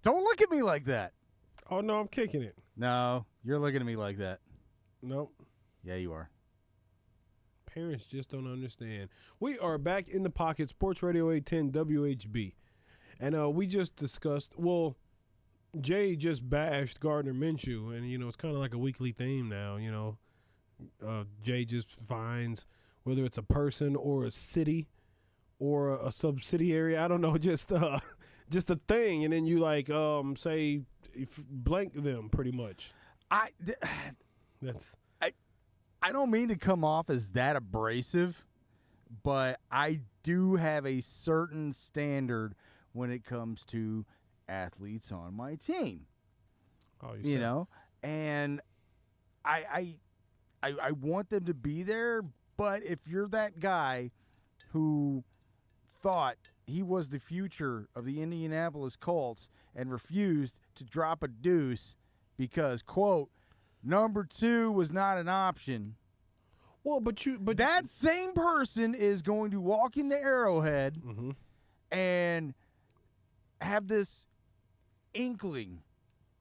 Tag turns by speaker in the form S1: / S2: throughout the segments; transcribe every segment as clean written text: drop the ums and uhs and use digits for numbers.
S1: Don't look at me like that.
S2: Oh, no, I'm kicking it.
S1: No, you're looking at me like that.
S2: Nope.
S1: Yeah, you are.
S2: Parents just don't understand. We are back in the pocket, Sports Radio 810 WHB. And we just discussed, well, Jay just bashed Gardner Minshew, and, it's kind of like a weekly theme now, Jay just finds whether it's a person or a city or a subsidiary, I don't know, just a thing, and then you say blank them pretty much. That's
S1: I don't mean to come off as that abrasive, but I do have a certain standard when it comes to athletes on my team.
S2: Oh,
S1: you know, and I want them to be there, but if you're that guy who thought he was the future of the Indianapolis Colts and refused to drop a deuce because, quote, number 2 was not an option.
S2: Well, but
S1: that same person is going to walk into Arrowhead and have this inkling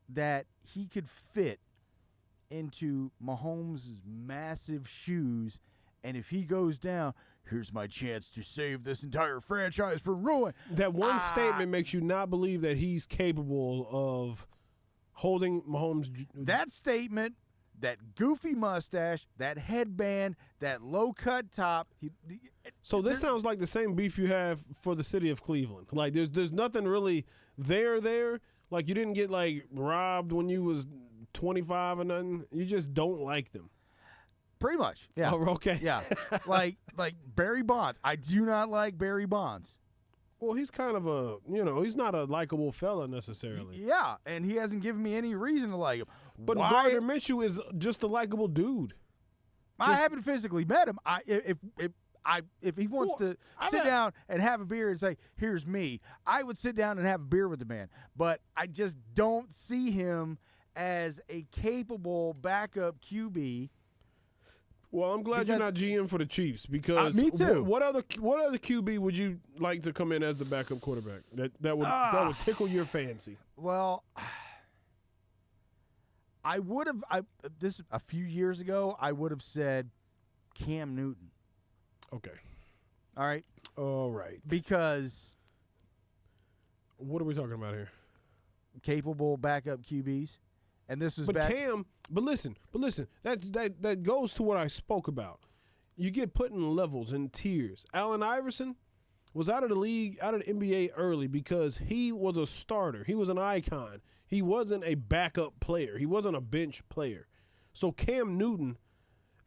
S1: that he could fit into Mahomes' massive shoes, and if he goes down, here's my chance to save this entire franchise from ruin.
S2: That one statement makes you not believe that he's capable of holding Mahomes.
S1: That statement, that goofy mustache, that headband, that low-cut top.
S2: So this sounds like the same beef you have for the city of Cleveland. Like there's nothing really there. Like you didn't get robbed when you was 25 or nothing. You just don't like them.
S1: Pretty much. Yeah.
S2: Oh, okay.
S1: Yeah. like Barry Bonds. I do not like Barry Bonds.
S2: Well, he's kind of he's not a likable fella necessarily.
S1: Yeah, and he hasn't given me any reason to like him.
S2: But Gardner Minshew is just a likable dude.
S1: I haven't physically met him. If he wants to sit down and have a beer and say, here's me, I would sit down and have a beer with the man. But I just don't see him as a capable backup QB.
S2: Well, I'm glad you're not GM for the Chiefs because
S1: me too.
S2: What other QB would you like to come in as the backup quarterback that would tickle your fancy?
S1: Well, I would have this a few years ago. I would have said Cam Newton.
S2: Okay.
S1: All right. Because
S2: what are we talking about here?
S1: Capable backup QBs. And this was
S2: Cam, but listen, that goes to what I spoke about. You get put in levels and tiers. Allen Iverson was out of the league, out of the NBA early because he was a starter. He was an icon. He wasn't a backup player. He wasn't a bench player. So Cam Newton,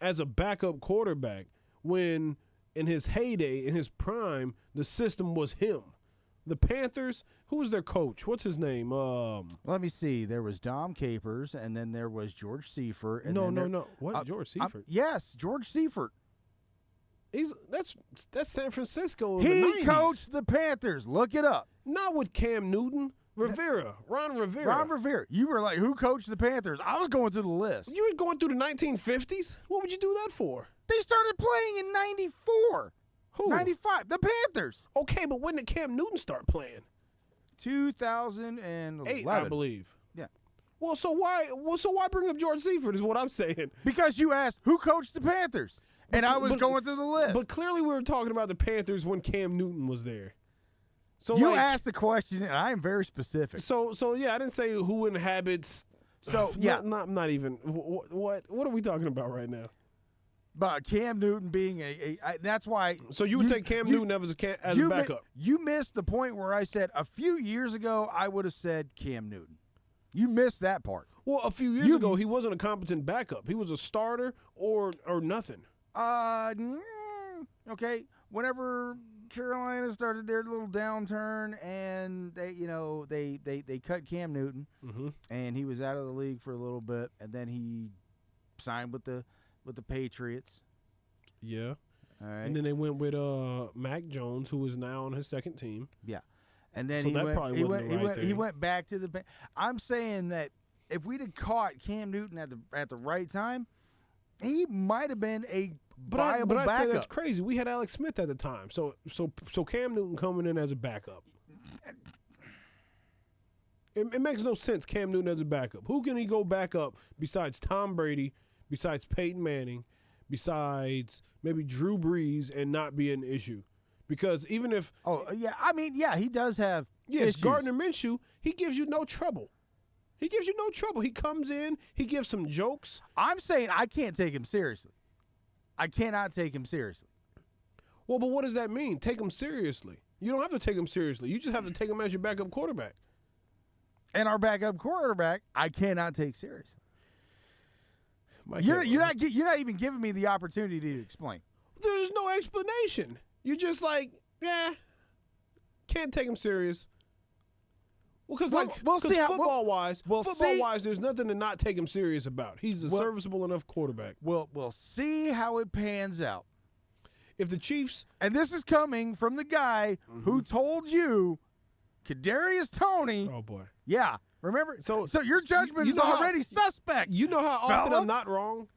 S2: as a backup quarterback, when in his heyday, in his prime, the system was him. The Panthers, who was their coach? What's his name?
S1: Let me see. There was Dom Capers, and then there was George Seifert. And
S2: no. What? George Seifert?
S1: Yes, George Seifert.
S2: That's San Francisco.
S1: He coached the Panthers. Look it up.
S2: Not with Cam Newton. Ron Rivera.
S1: You were like, who coached the Panthers? I was going through the list.
S2: You were going through the 1950s? What would you do that for?
S1: They started playing in 94.
S2: Who?
S1: 95. The Panthers.
S2: Okay, but when did Cam Newton start playing?
S1: 2011.
S2: 8, I believe.
S1: Yeah.
S2: Well, so why bring up George Seifert is what I'm saying.
S1: Because you asked who coached the Panthers. And I was going through the list.
S2: But clearly we were talking about the Panthers when Cam Newton was there. So
S1: you asked the question, and I am very specific.
S2: So yeah, I didn't say who inhabits.
S1: So yeah,
S2: not even. What are we talking about right now?
S1: But Cam Newton being that's why.
S2: So you would take Cam Newton as a backup.
S1: You missed the point where I said a few years ago I would have said Cam Newton. You missed that part.
S2: Well, a few years ago he wasn't a competent backup. He was a starter or nothing.
S1: Okay. Whenever Carolina started their little downturn and they cut Cam Newton and he was out of the league for a little bit and then he signed with the Patriots.
S2: Yeah.
S1: All right.
S2: And then they went with Mac Jones, who is now on his second team.
S1: Yeah. And then
S2: so
S1: he went back to the I'm saying that if we'd have caught Cam Newton at the right time, he might have been a viable backup.
S2: I'd say that's crazy. We had Alex Smith at the time. So Cam Newton coming in as a backup. It makes no sense Cam Newton as a backup. Who can he go back up besides Tom Brady, besides Peyton Manning, besides maybe Drew Brees and not be an issue? Because even if
S1: he does have issues.
S2: Gardner Minshew, he gives you no trouble. He comes in, he gives some jokes.
S1: I'm saying I can't take him seriously. I cannot take him seriously.
S2: Well, but what does that mean? Take him seriously. You don't have to take him seriously. You just have to take him as your backup quarterback.
S1: And our backup quarterback, I cannot take seriously. You're not even giving me the opportunity to explain.
S2: There's no explanation. You're just like, can't take him serious. Well, because football-wise, there's nothing to not take him serious about. He's a serviceable enough quarterback.
S1: We'll see how it pans out.
S2: If the Chiefs,
S1: and this is coming from the guy who told you, Kadarius Toney.
S2: Oh boy,
S1: yeah. Remember, so your judgment is already suspect.
S2: You know how often I'm not wrong.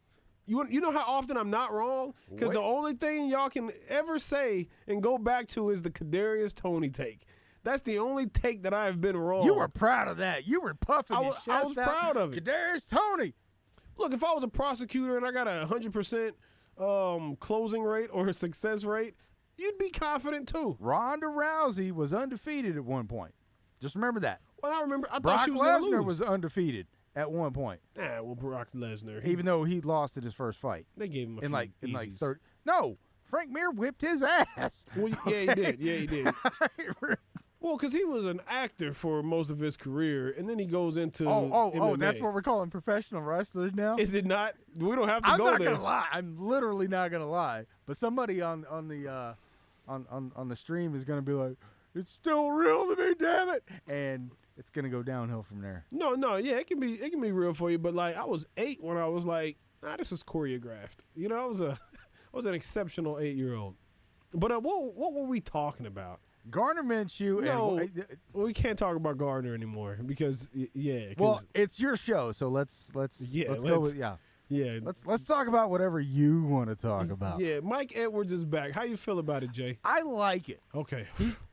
S2: You know how often I'm not wrong? Because the only thing y'all can ever say and go back to is the Kadarius Toney take. That's the only take that I have been wrong.
S1: You were proud of that. You were puffing your chest out.
S2: I was proud of it.
S1: Kadarius Toney.
S2: Look, if I was a prosecutor and I got a 100% closing rate or a success rate, you'd be confident too.
S1: Ronda Rousey was undefeated at one point. Just remember that.
S2: Well, I remember. I
S1: Brock
S2: thought she was going to
S1: Lesnar
S2: lose.
S1: was undefeated at one point.
S2: Yeah, well, Brock Lesnar.
S1: Even though he lost at his first fight.
S2: They gave him
S1: in like 30. No, Frank Mir whipped his ass.
S2: Well, yeah, he did. Yeah, he did. Well, because he was an actor for most of his career, and then he goes into MMA.
S1: That's what we're calling professional wrestlers now?
S2: Is it not? We don't have to go there.
S1: I'm not gonna lie. I'm literally not gonna lie. But somebody on the stream is gonna be like, "It's still real to me, damn it!" And it's gonna go downhill from there.
S2: No, yeah, it can be real for you. But like, I was 8 when I was like, this is choreographed. You know, I was an exceptional 8-year-old. But what were we talking about?
S1: Gardner Minshew.
S2: No, we can't talk about Gardner anymore because
S1: well, it's your show, so let's go with
S2: yeah.
S1: Let's talk about whatever you want to talk about.
S2: Yeah, Mike Edwards is back. How you feel about it, Jay?
S1: I like it.
S2: Okay,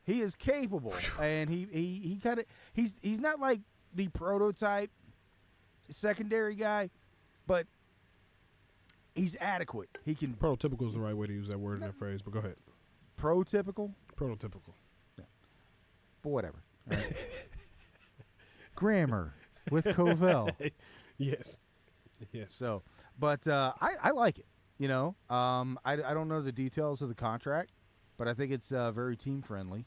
S1: he is capable, and he kind of he's not like the prototype secondary guy, but he's adequate. He can.
S2: Prototypical is the right way to use that word in that phrase, but go ahead.
S1: Prototypical. Yeah. But whatever. Right. Grammar with Covell.
S2: Yes.
S1: So, but I like it. You know, I don't know the details of the contract, but I think it's very team friendly.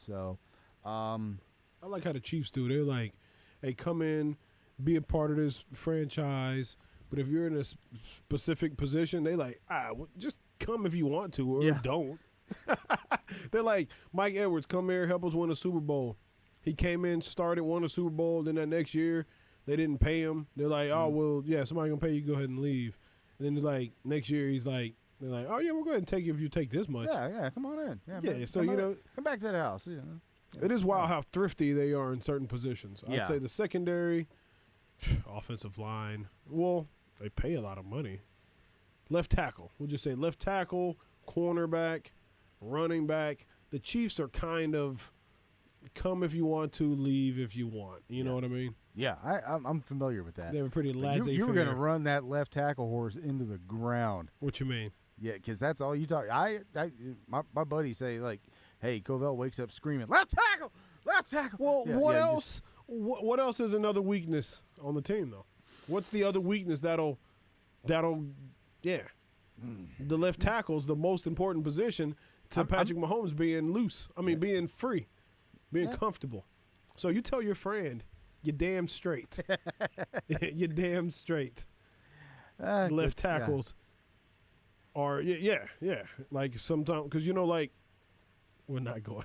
S1: So,
S2: I like how the Chiefs do. They're like, hey, come in, be a part of this franchise. But if you're in a specific position, they like, just come if you want to, or don't. They're like, Mike Edwards, come here, help us win a Super Bowl. He came in, started, won a Super Bowl. Then that next year, they didn't pay him. They're like, somebody gonna pay you. Go ahead and leave. And then like next year, they're like, oh yeah, we'll go ahead and take you if you take this much.
S1: Yeah, come on in. Yeah, man,
S2: so
S1: come back to the house. You know.
S2: It is wild how thrifty they are in certain positions.
S1: Yeah.
S2: I'd say the secondary, offensive line. Well, they pay a lot of money. Left tackle. We'll just say left tackle, cornerback, running back. The Chiefs are kind of come if you want to, leave if you want. You know what I mean?
S1: Yeah, I'm familiar with that.
S2: They were pretty laissez-faire.
S1: You were going to run that left tackle horse into the ground.
S2: What you mean?
S1: Yeah, because that's all you talk. My buddies say, like, hey, Covell wakes up screaming, left tackle!
S2: Well, what else? What else is another weakness on the team, though? What's the other weakness that'll the left tackle's the most important position to Patrick Mahomes being loose. I mean, being free, being comfortable. So you tell your friend, you're damn straight. You're damn straight. Left tackles are, like sometimes, because, like, we're not going.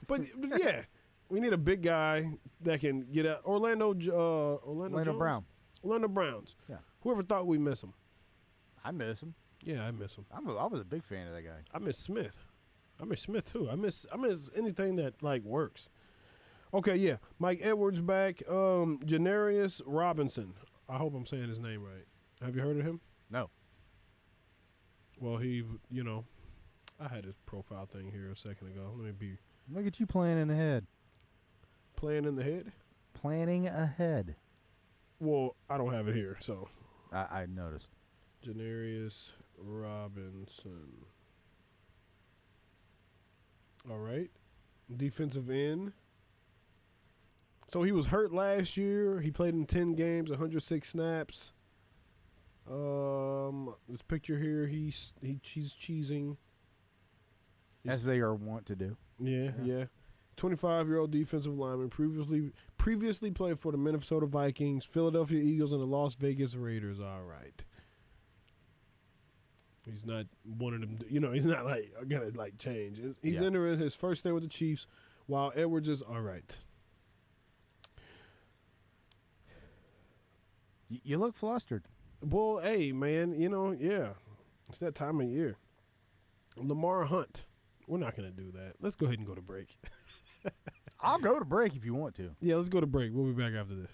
S2: but yeah, we need a big guy that can get out. Orlando Brown. Orlando Browns.
S1: Yeah.
S2: Whoever thought we miss him?
S1: I miss him.
S2: Yeah, I miss him.
S1: I was a big fan of that guy.
S2: I miss Smith. I miss Smith too. I miss anything that like works. Okay, yeah. Mike Edwards back. Janarius Robinson. I hope I'm saying his name right. Have you heard of him?
S1: No.
S2: Well, I had his profile thing here a second ago. Let me be.
S1: Look at you playing in the head.
S2: Playing in the head?
S1: planning ahead.
S2: Well, I don't have it here, so.
S1: I noticed.
S2: Janarius Robinson. All right. Defensive end. So he was hurt last year. He played in 10 games, 106 snaps. This picture here, he's cheesing.
S1: As they are wont to do.
S2: Yeah. 25-year-old defensive lineman, previously played for the Minnesota Vikings, Philadelphia Eagles, and the Las Vegas Raiders. All right. He's not one of them. He's not gonna change. He's entering his first day with the Chiefs, while Edwards is all right.
S1: You look flustered.
S2: Well, hey man, it's that time of year. Lamar Hunt. We're not gonna do that. Let's go ahead and go to break.
S1: I'll go to break if you want to.
S2: Yeah, let's go to break. We'll be back after this.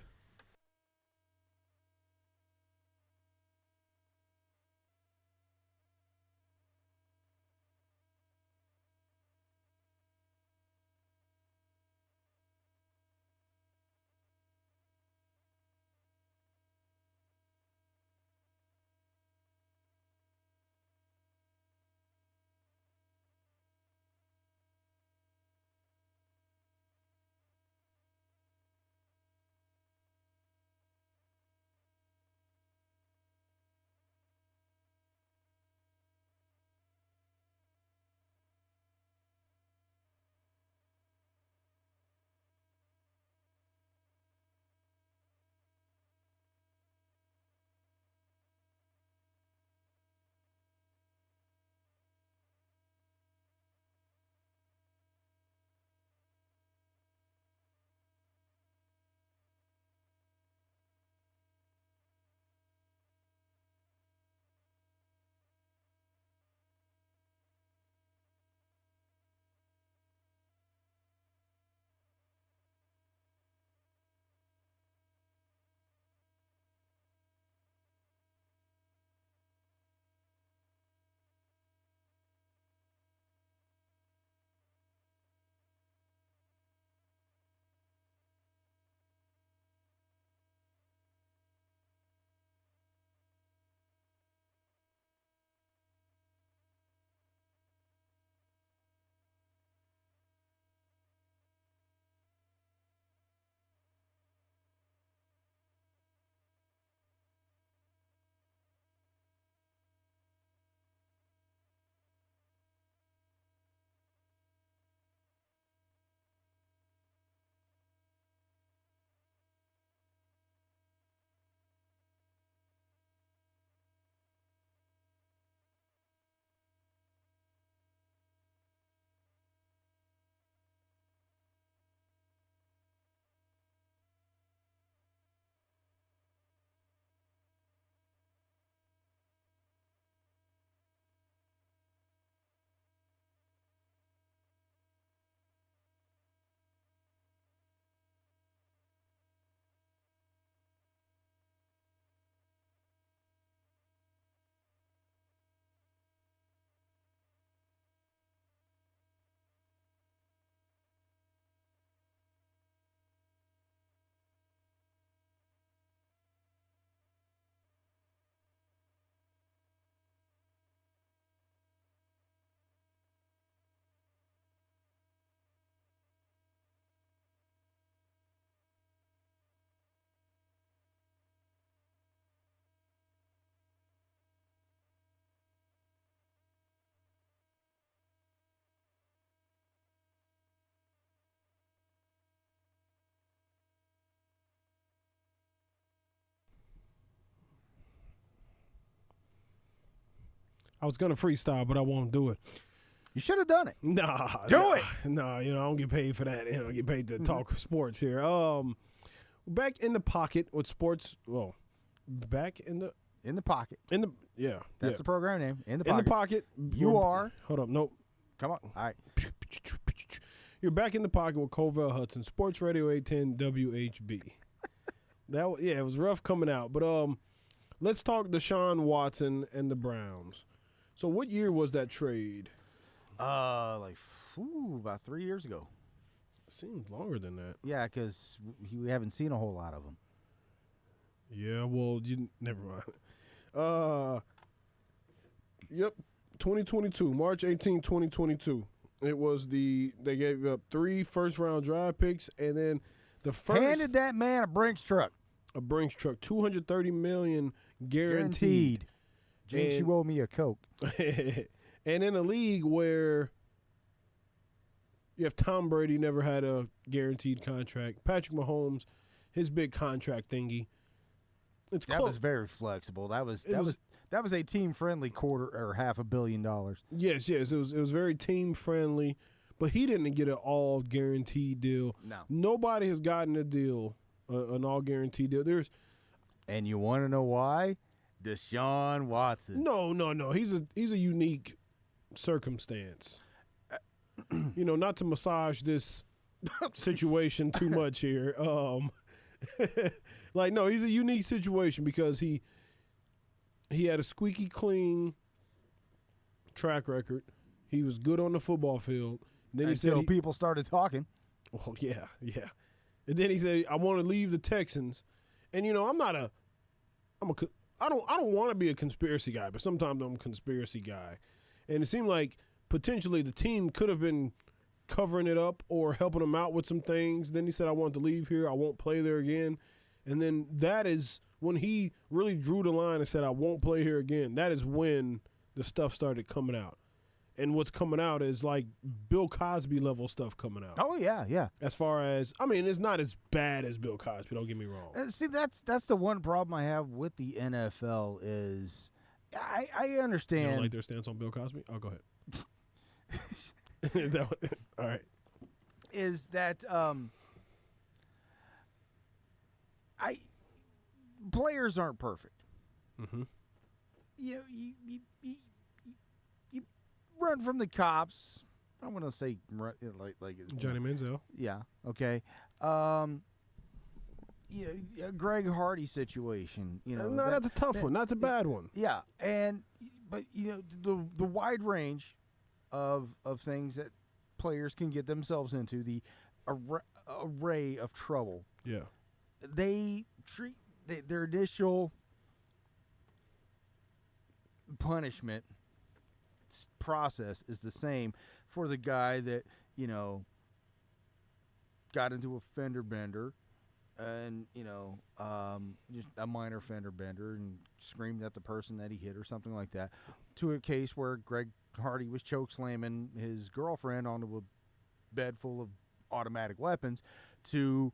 S2: I was gonna freestyle, but I won't do it.
S1: You should have done it.
S2: Nah,
S1: Do it.
S2: Nah, I don't get paid for that. I get paid to talk sports here. Back in the pocket with sports. Well, back in the
S1: pocket. That's the program name. In the pocket.
S2: In the pocket.
S1: You are.
S2: Hold up. Nope.
S1: Come on. All right.
S2: You're back in the pocket with Colville Hudson, Sports Radio 810 WHB. It was rough coming out, but let's talk Deshaun Watson and the Browns. So what year was that trade?
S1: About 3 years ago.
S2: Seems longer than that.
S1: Yeah, because we haven't seen a whole lot of them.
S2: Yeah, well, never mind. Yep, 2022, March 18, 2022. It was they gave up 3 first-round draft picks, and then the first
S1: handed that man a Brinks truck.
S2: A Brinks truck, $230 million guaranteed.
S1: Jinx, you owe me a Coke.
S2: And in a league where you have Tom Brady, never had a guaranteed contract. Patrick Mahomes, his big contract thingy.
S1: That was very flexible. That was a team friendly quarter or $500 million.
S2: Yes, it was very team friendly, but he didn't get an all guaranteed deal.
S1: No,
S2: nobody has gotten a deal, an all guaranteed deal.
S1: And you want to know why? Deshaun Watson.
S2: No. He's a unique circumstance. Not to massage this situation too much here. No, he's a unique situation because he had a squeaky clean track record. He was good on the football field. Then
S1: Until people started talking.
S2: Well, yeah. And then he said, "I want to leave the Texans." And I don't want to be a conspiracy guy, but sometimes I'm a conspiracy guy. And it seemed like potentially the team could have been covering it up or helping him out with some things. Then he said, "I want to leave here. I won't play there again." And then that is when he really drew the line and said, "I won't play here again." That is when the stuff started coming out. And what's coming out is like Bill Cosby level stuff coming out.
S1: Oh, yeah.
S2: As far as, it's not as bad as Bill Cosby, don't get me wrong.
S1: See, that's the one problem I have with the NFL is I understand.
S2: You don't like their stance on Bill Cosby? Oh, go ahead. All right.
S1: Is that players aren't perfect.
S2: Mm-hmm.
S1: You run from the cops. I want to say like
S2: Johnny Manziel.
S1: Yeah. Okay. Greg Hardy situation.
S2: No, that's a tough one. That's a bad one.
S1: Yeah, but the wide range of things that players can get themselves into, the array of trouble.
S2: Yeah.
S1: They treat their initial punishment process is the same for the guy that got into a fender bender and just a minor fender bender and screamed at the person that he hit or something like that, to a case where Greg Hardy was choke slamming his girlfriend onto a bed full of automatic weapons, to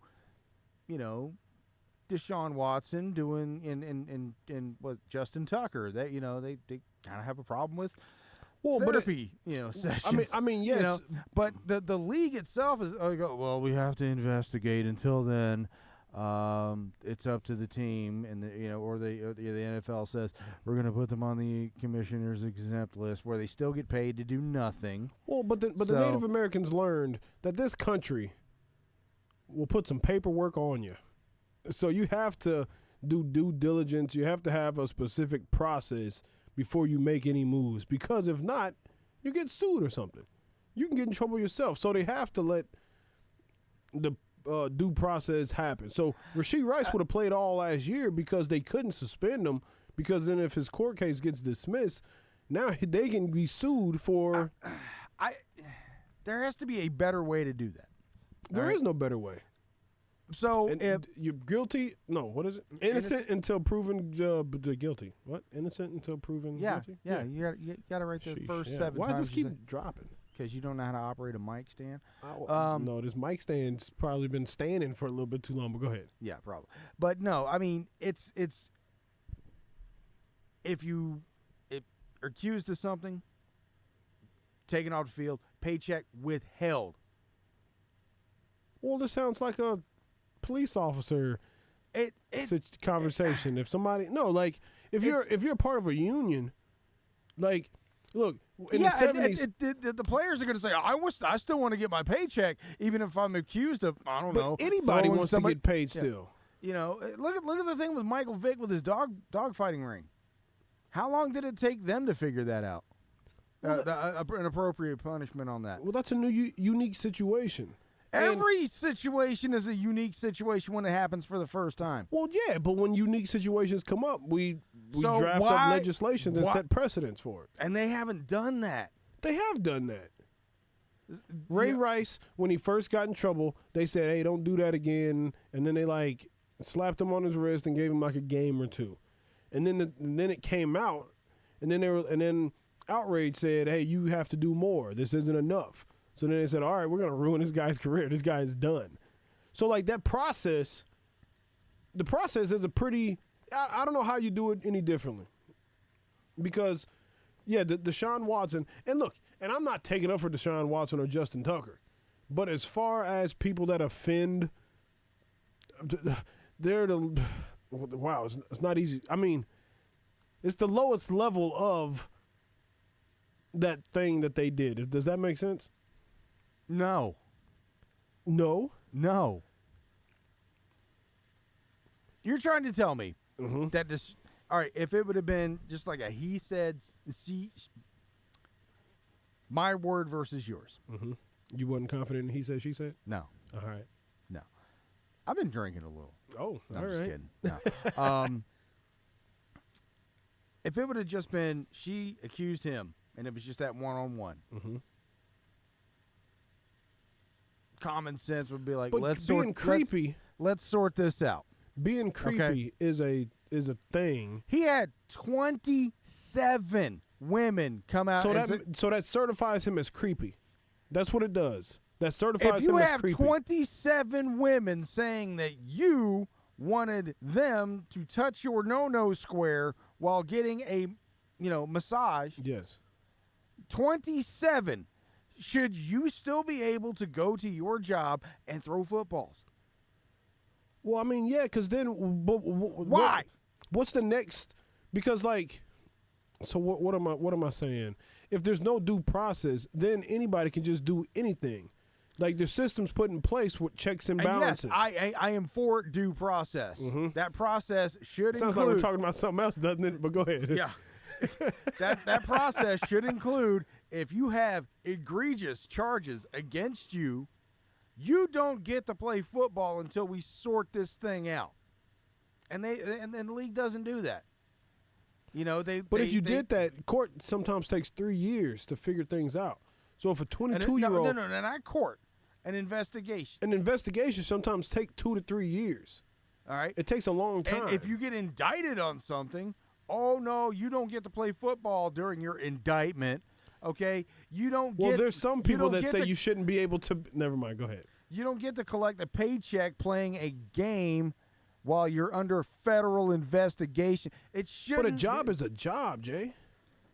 S1: Deshaun Watson doing in what Justin Tucker, that they kind of have a problem with therapy, sessions.
S2: I mean, yes.
S1: But the league itself is, well, we have to investigate. Until then, it's up to the team, and the NFL says we're going to put them on the commissioner's exempt list, where they still get paid to do nothing.
S2: Well, but the Native Americans learned that this country will put some paperwork on you, so you have to do due diligence. You have to have a specific process before you make any moves, because if not, you get sued or something. You can get in trouble yourself. So they have to let the due process happen. So Rashee Rice would have played all last year because they couldn't suspend him, because then if his court case gets dismissed, now they can be sued for.
S1: There has to be a better way to do that.
S2: There is no better way.
S1: So if
S2: you're guilty, what is it? Innocent until proven guilty. What? Innocent until proven guilty?
S1: Yeah. You got to write the first 7 times.
S2: Why does this keep dropping?
S1: Because you don't know how to operate a mic stand.
S2: No, this mic stand's probably been standing for a little bit too long. But go ahead.
S1: Yeah, probably. But no, I mean it's if you are accused of something, taken off the field, paycheck withheld.
S2: Well, this sounds like a police officer conversation. If somebody if you're part of a union, look, in the 70s,
S1: the players are going to say, I still want to get my paycheck, even if I'm accused of, I don't know.
S2: Anybody wants to get paid still.
S1: Look at the thing with Michael Vick with his dog fighting ring. How long did it take them to figure that out? An appropriate punishment on that.
S2: Well, that's a new unique situation.
S1: Every situation is a unique situation when it happens for the first time.
S2: Well, yeah, but when unique situations come up, we
S1: So
S2: draft
S1: why-
S2: up legislation and
S1: why-
S2: set precedents for it.
S1: And they haven't done that.
S2: They have done that. Ray Rice, when he first got in trouble, they said, "Hey, don't do that again," and then they slapped him on his wrist and gave him a game or two, and then it came out, and then Outrage said, "Hey, you have to do more. This isn't enough." So then they said, "All right, we're gonna ruin this guy's career. This guy is done." So that process, the process is a pretty. I don't know how you do it any differently, because, yeah, the Deshaun Watson, and look. And I'm not taking up for Deshaun Watson or Justin Tucker. But as far as people that offend, they're the – wow, it's not easy. I mean, it's the lowest level of that thing that they did. Does that make sense?
S1: No.
S2: No?
S1: No. You're trying to tell me that this – all right, if it would have been just like a he said – my word versus yours.
S2: Mm-hmm. You wasn't confident in he said, she said?
S1: No.
S2: All right.
S1: No. I've been drinking a little.
S2: Oh,
S1: No,
S2: all
S1: I'm just
S2: right.
S1: kidding. No. If it would have just been she accused him and it was just that one-on-one, common sense would be like,
S2: But
S1: let's
S2: being creepy,
S1: let's sort this out.
S2: being creepy is a thing.
S1: He had 27 women come out.
S2: So
S1: and
S2: that certifies him as creepy. That's what it does. That certifies
S1: if you
S2: him as
S1: have
S2: creepy.
S1: 27 women saying that you wanted them to touch your no-no square while getting a, massage,
S2: Yes.
S1: 27, should you still be able to go to your job and throw footballs?
S2: Well, I mean, yeah, because then
S1: Why?
S2: What's the next? Because so what am I saying? If there's no due process, then anybody can just do anything. Like the system's put in place with checks and balances.
S1: And yes, I am for due process. That process should
S2: Sounds
S1: include.
S2: like we're talking about something else, doesn't it? But go ahead.
S1: Yeah. that process should include, if you have egregious charges against you, you don't get to play football until we sort this thing out. And the league doesn't do that.
S2: But if you did that, court sometimes takes 3 years to figure things out. So if a 22-year-old
S1: no, not court, an investigation.
S2: An investigation sometimes take 2 to 3 years.
S1: All right.
S2: It takes a long time.
S1: And if you get indicted on something, oh no, you don't get to play football during your indictment. Okay, you don't.
S2: Well,
S1: get,
S2: there's some people that say
S1: to,
S2: you shouldn't be able to. Never mind. Go ahead.
S1: You don't get to collect a paycheck playing a game while you're under federal investigation. It shouldn't.
S2: But a job is a job, Jay.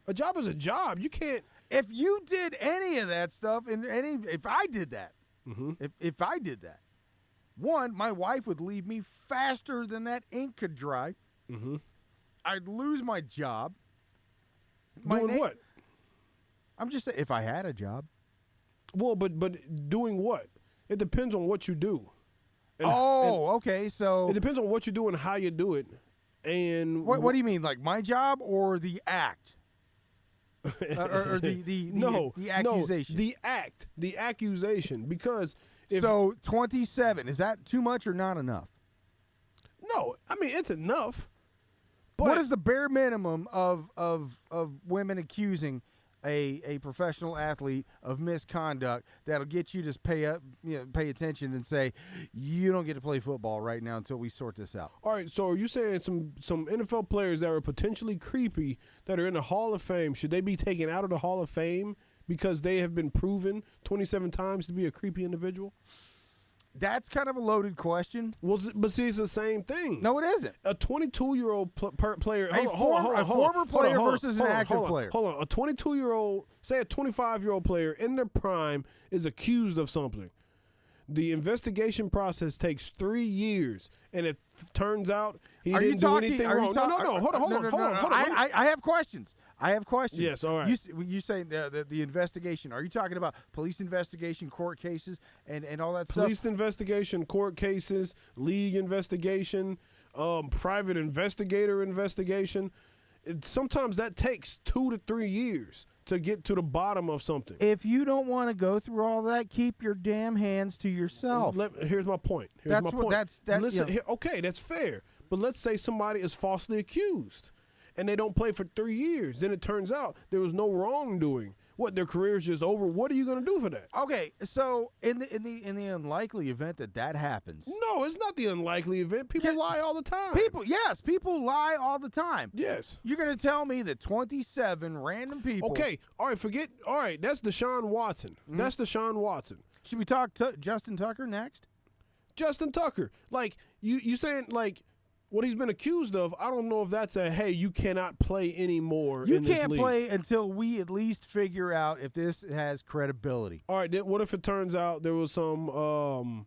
S2: A job is a job. You can't.
S1: If you did any of that stuff, if I did that, if I did that, one, my wife would leave me faster than that ink could dry. I'd lose my job.
S2: Doing what?
S1: I'm just saying, if I had a job.
S2: Well, but doing what? It depends on what you do.
S1: Okay. So
S2: it depends on what you do and how you do it. And
S1: what do you mean, like my job or the act? or the accusation?
S2: No, the accusation. Because
S1: so 27, is that too much or not enough?
S2: No, I mean it's enough. But
S1: what is the bare minimum of women accusing a professional athlete of misconduct that'll get you to pay attention and say, you don't get to play football right now until we sort this out?
S2: All right, so are you saying some NFL players that are potentially creepy that are in the Hall of Fame, should they be taken out of the Hall of Fame because they have been proven 27 times to be a creepy individual?
S1: That's kind of a loaded question.
S2: Well, but see, it's the same thing.
S1: No, it isn't.
S2: A 22-year-old player.
S1: A former player versus an active player.
S2: Hold on. A 22-year-old, say a 25-year-old player in their prime is accused of something. The investigation process takes 3 years, and it turns out he didn't do anything wrong. No. Hold on.
S1: I have questions.
S2: Yes, all right.
S1: You say the investigation. Are you talking about police investigation, court cases, and all that stuff?
S2: Police investigation, court cases, league investigation, private investigator investigation. sometimes that takes 2 to 3 years to get to the bottom of something.
S1: If you don't want to go through all that, keep your damn hands to yourself.
S2: Here's my point. Listen, okay, that's fair. But let's say somebody is falsely accused and they don't play for 3 years. Then it turns out there was no wrongdoing. What, their career's just over? What are you going to do for that?
S1: Okay, so in the unlikely event that happens.
S2: No, it's not the unlikely event. People lie all the time.
S1: People lie all the time.
S2: Yes.
S1: You're going to tell me that 27 random people.
S2: Okay, all right, that's Deshaun Watson.
S1: Mm-hmm.
S2: That's Deshaun Watson.
S1: Should we talk to Justin Tucker next?
S2: Justin Tucker. Like, you saying, like, what he's been accused of, I don't know if that's hey, you cannot play anymore
S1: You
S2: in this league.
S1: can't play until we at least figure out if this has credibility.
S2: All right, then what if it turns out there was some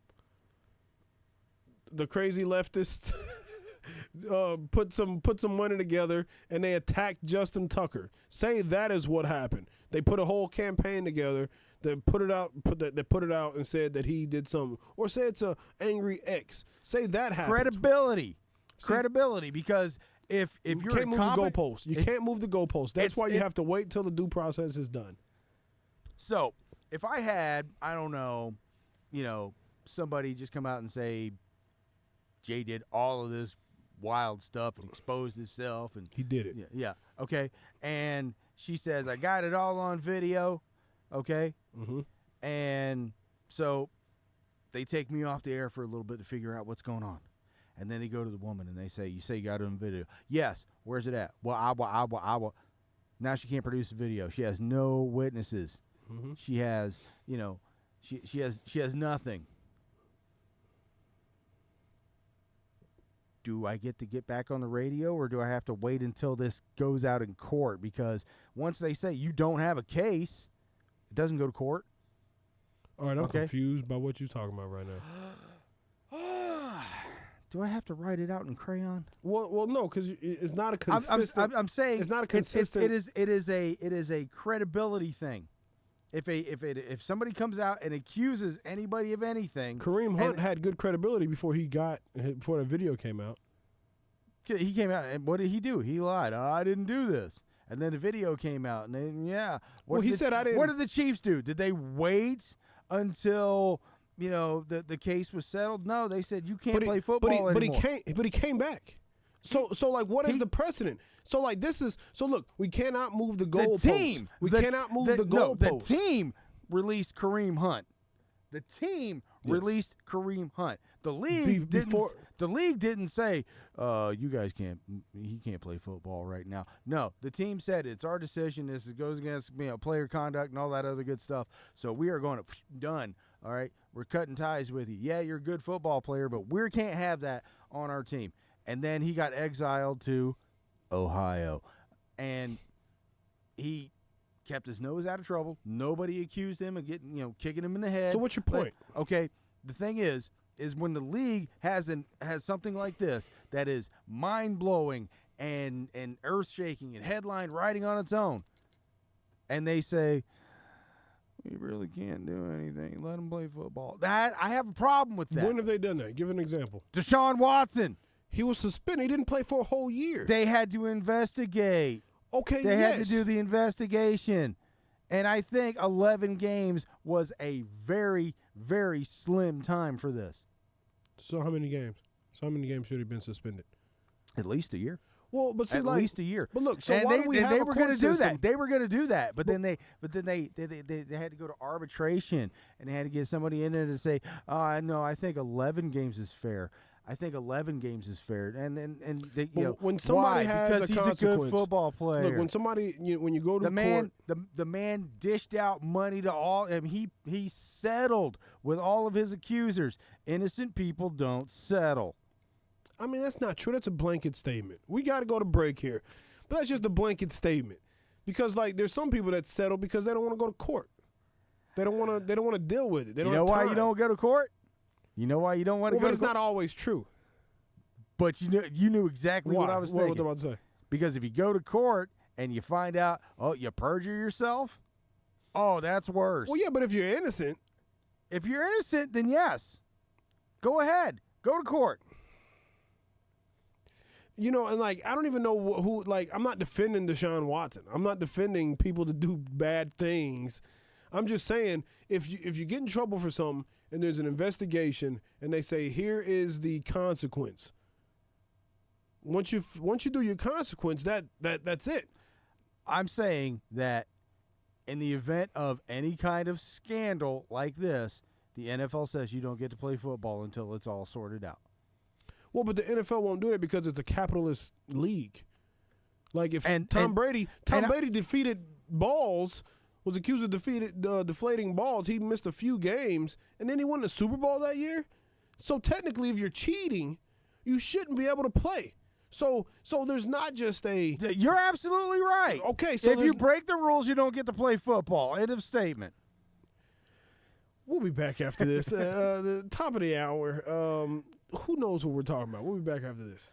S2: the crazy leftists put some money together and they attacked Justin Tucker? Say that is what happened. They put a whole campaign together. They put it out and said that he did something, or say it's a angry ex. Say that happened.
S1: Credibility, because if
S2: you
S1: you're
S2: can't move the goalpost, you can't move the goalpost. That's why you have to wait till the due process is done.
S1: So if I had, I don't know, somebody just come out and say Jay did all of this wild stuff and exposed himself, and
S2: he did it.
S1: Yeah, okay. And she says, I got it all on video, okay?
S2: Mm-hmm.
S1: And so they take me off the air for a little bit to figure out what's going on. And then they go to the woman and they say, you say you got it on video. Yes. Where's it at? Well, I will. Now she can't produce a video. She has no witnesses.
S2: Mm-hmm.
S1: She has, she has nothing. Do I get back on the radio, or do I have to wait until this goes out in court? Because once they say you don't have a case, it doesn't go to court.
S2: All right, I'm confused by what you're talking about right now.
S1: Do I have to write it out in crayon?
S2: Well, no, because it's not a consistent.
S1: I'm saying
S2: it's not a consistent.
S1: It is a credibility thing. If somebody comes out and accuses anybody of anything,
S2: Kareem Hunt had good credibility before the video came out.
S1: He came out and what did he do? He lied. I didn't do this. And then the video came out, and then
S2: He said I didn't.
S1: What did the Chiefs do? Did they wait until the case was settled? No, they said you can't play football anymore.
S2: But he came back. So like, what is the precedent? So like, look, we cannot move the goalposts. We cannot move the goalposts.
S1: No, the team released Kareem Hunt. The team released Kareem Hunt. The league didn't say, you guys he can't play football right now. No, the team said it's our decision. This goes against player conduct and all that other good stuff. So we are going to done. All right, we're cutting ties with you. Yeah, you're a good football player, but we can't have that on our team. And then he got exiled to Ohio, and he kept his nose out of trouble. Nobody accused him of kicking him in the head.
S2: So what's your point?
S1: Okay, the thing is when the league has something like this that is mind-blowing and earth-shaking and headline writing on its own, and they say, we really can't do anything. Let him play football. That I have a problem with that.
S2: When have they done that? Give an example.
S1: Deshaun Watson.
S2: He was suspended. He didn't play for a whole year.
S1: They had to investigate.
S2: Okay,
S1: They had to do the investigation. And I think 11 games was a very, very slim time for this.
S2: So how many games? So how many games should he have been suspended?
S1: At least a year.
S2: Well, but see,
S1: at least a year.
S2: But look, so why do we have a court system?
S1: Do that. They were going to do that, but then they had to go to arbitration, and they had to get somebody in there to say, no, I think 11 games is fair. I think 11 games is fair, and
S2: when somebody has
S1: because
S2: a
S1: he's
S2: consequence,
S1: a good football player.
S2: Look, when somebody when you go to
S1: court,
S2: the
S1: man dished out money to all. I mean, he settled with all of his accusers. Innocent people don't settle.
S2: I mean, that's not true. That's a blanket statement. We got to go to break here, but that's just a blanket statement because like there's some people that settle because they don't want to go to court. They don't want to deal with it. They don't
S1: you know
S2: have
S1: why
S2: time.
S1: you don't go to court? You know why you don't want to go to court?
S2: But it's not always true.
S1: But you knew exactly what I was thinking.
S2: What was I about to say?
S1: Because if you go to court and you find out, you perjure yourself, that's worse.
S2: Well, yeah, but if you're innocent.
S1: If you're innocent, then yes. Go ahead. Go to court.
S2: You know, and like I don't even know who. Like I'm not defending Deshaun Watson. I'm not defending people that do bad things. I'm just saying if you get in trouble for something and there's an investigation and they say here is the consequence. Once you do your consequence, that's it.
S1: I'm saying that in the event of any kind of scandal like this, the NFL says you don't get to play football until it's all sorted out.
S2: Well, but the NFL won't do that because it's a capitalist league. Like if Tom Brady defeated balls, was accused of deflating balls, he missed a few games, and then he won the Super Bowl that year. So technically, if you're cheating, you shouldn't be able to play. So there's not just a.
S1: You're absolutely right.
S2: Okay, so
S1: if you break the rules, you don't get to play football. End of statement.
S2: We'll be back after this. The top of the hour. Who knows what we're talking about? We'll be back after this.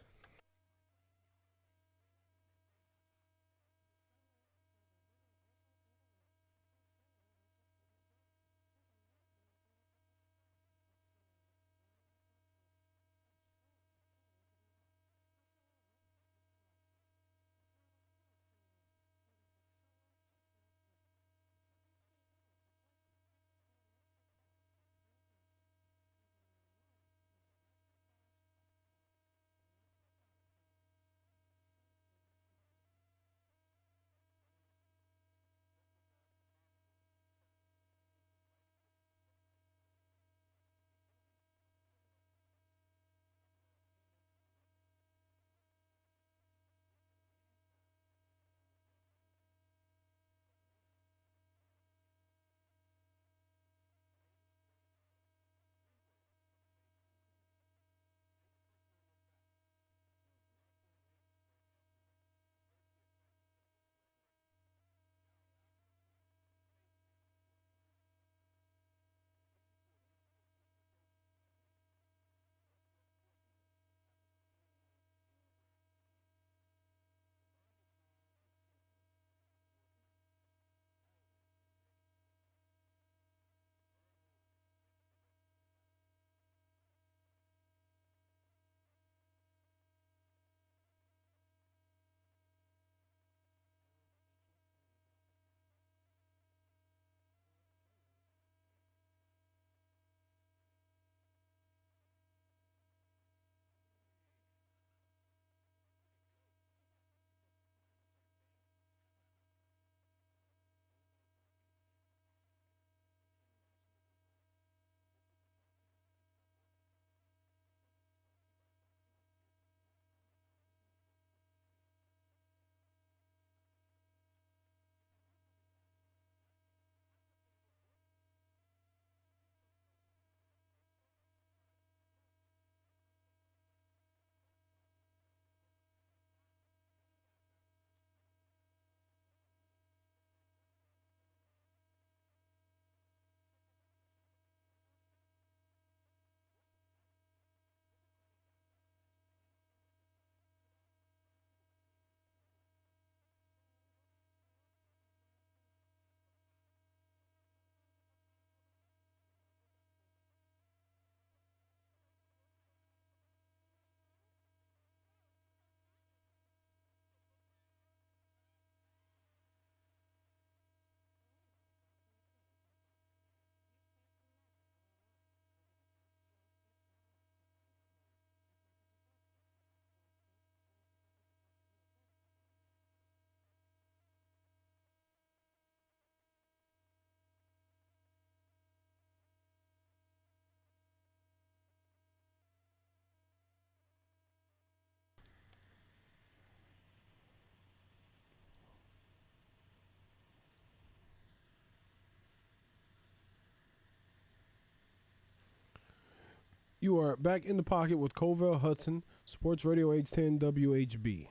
S2: You are back in the pocket with Covell Hudson, Sports Radio H10 WHB.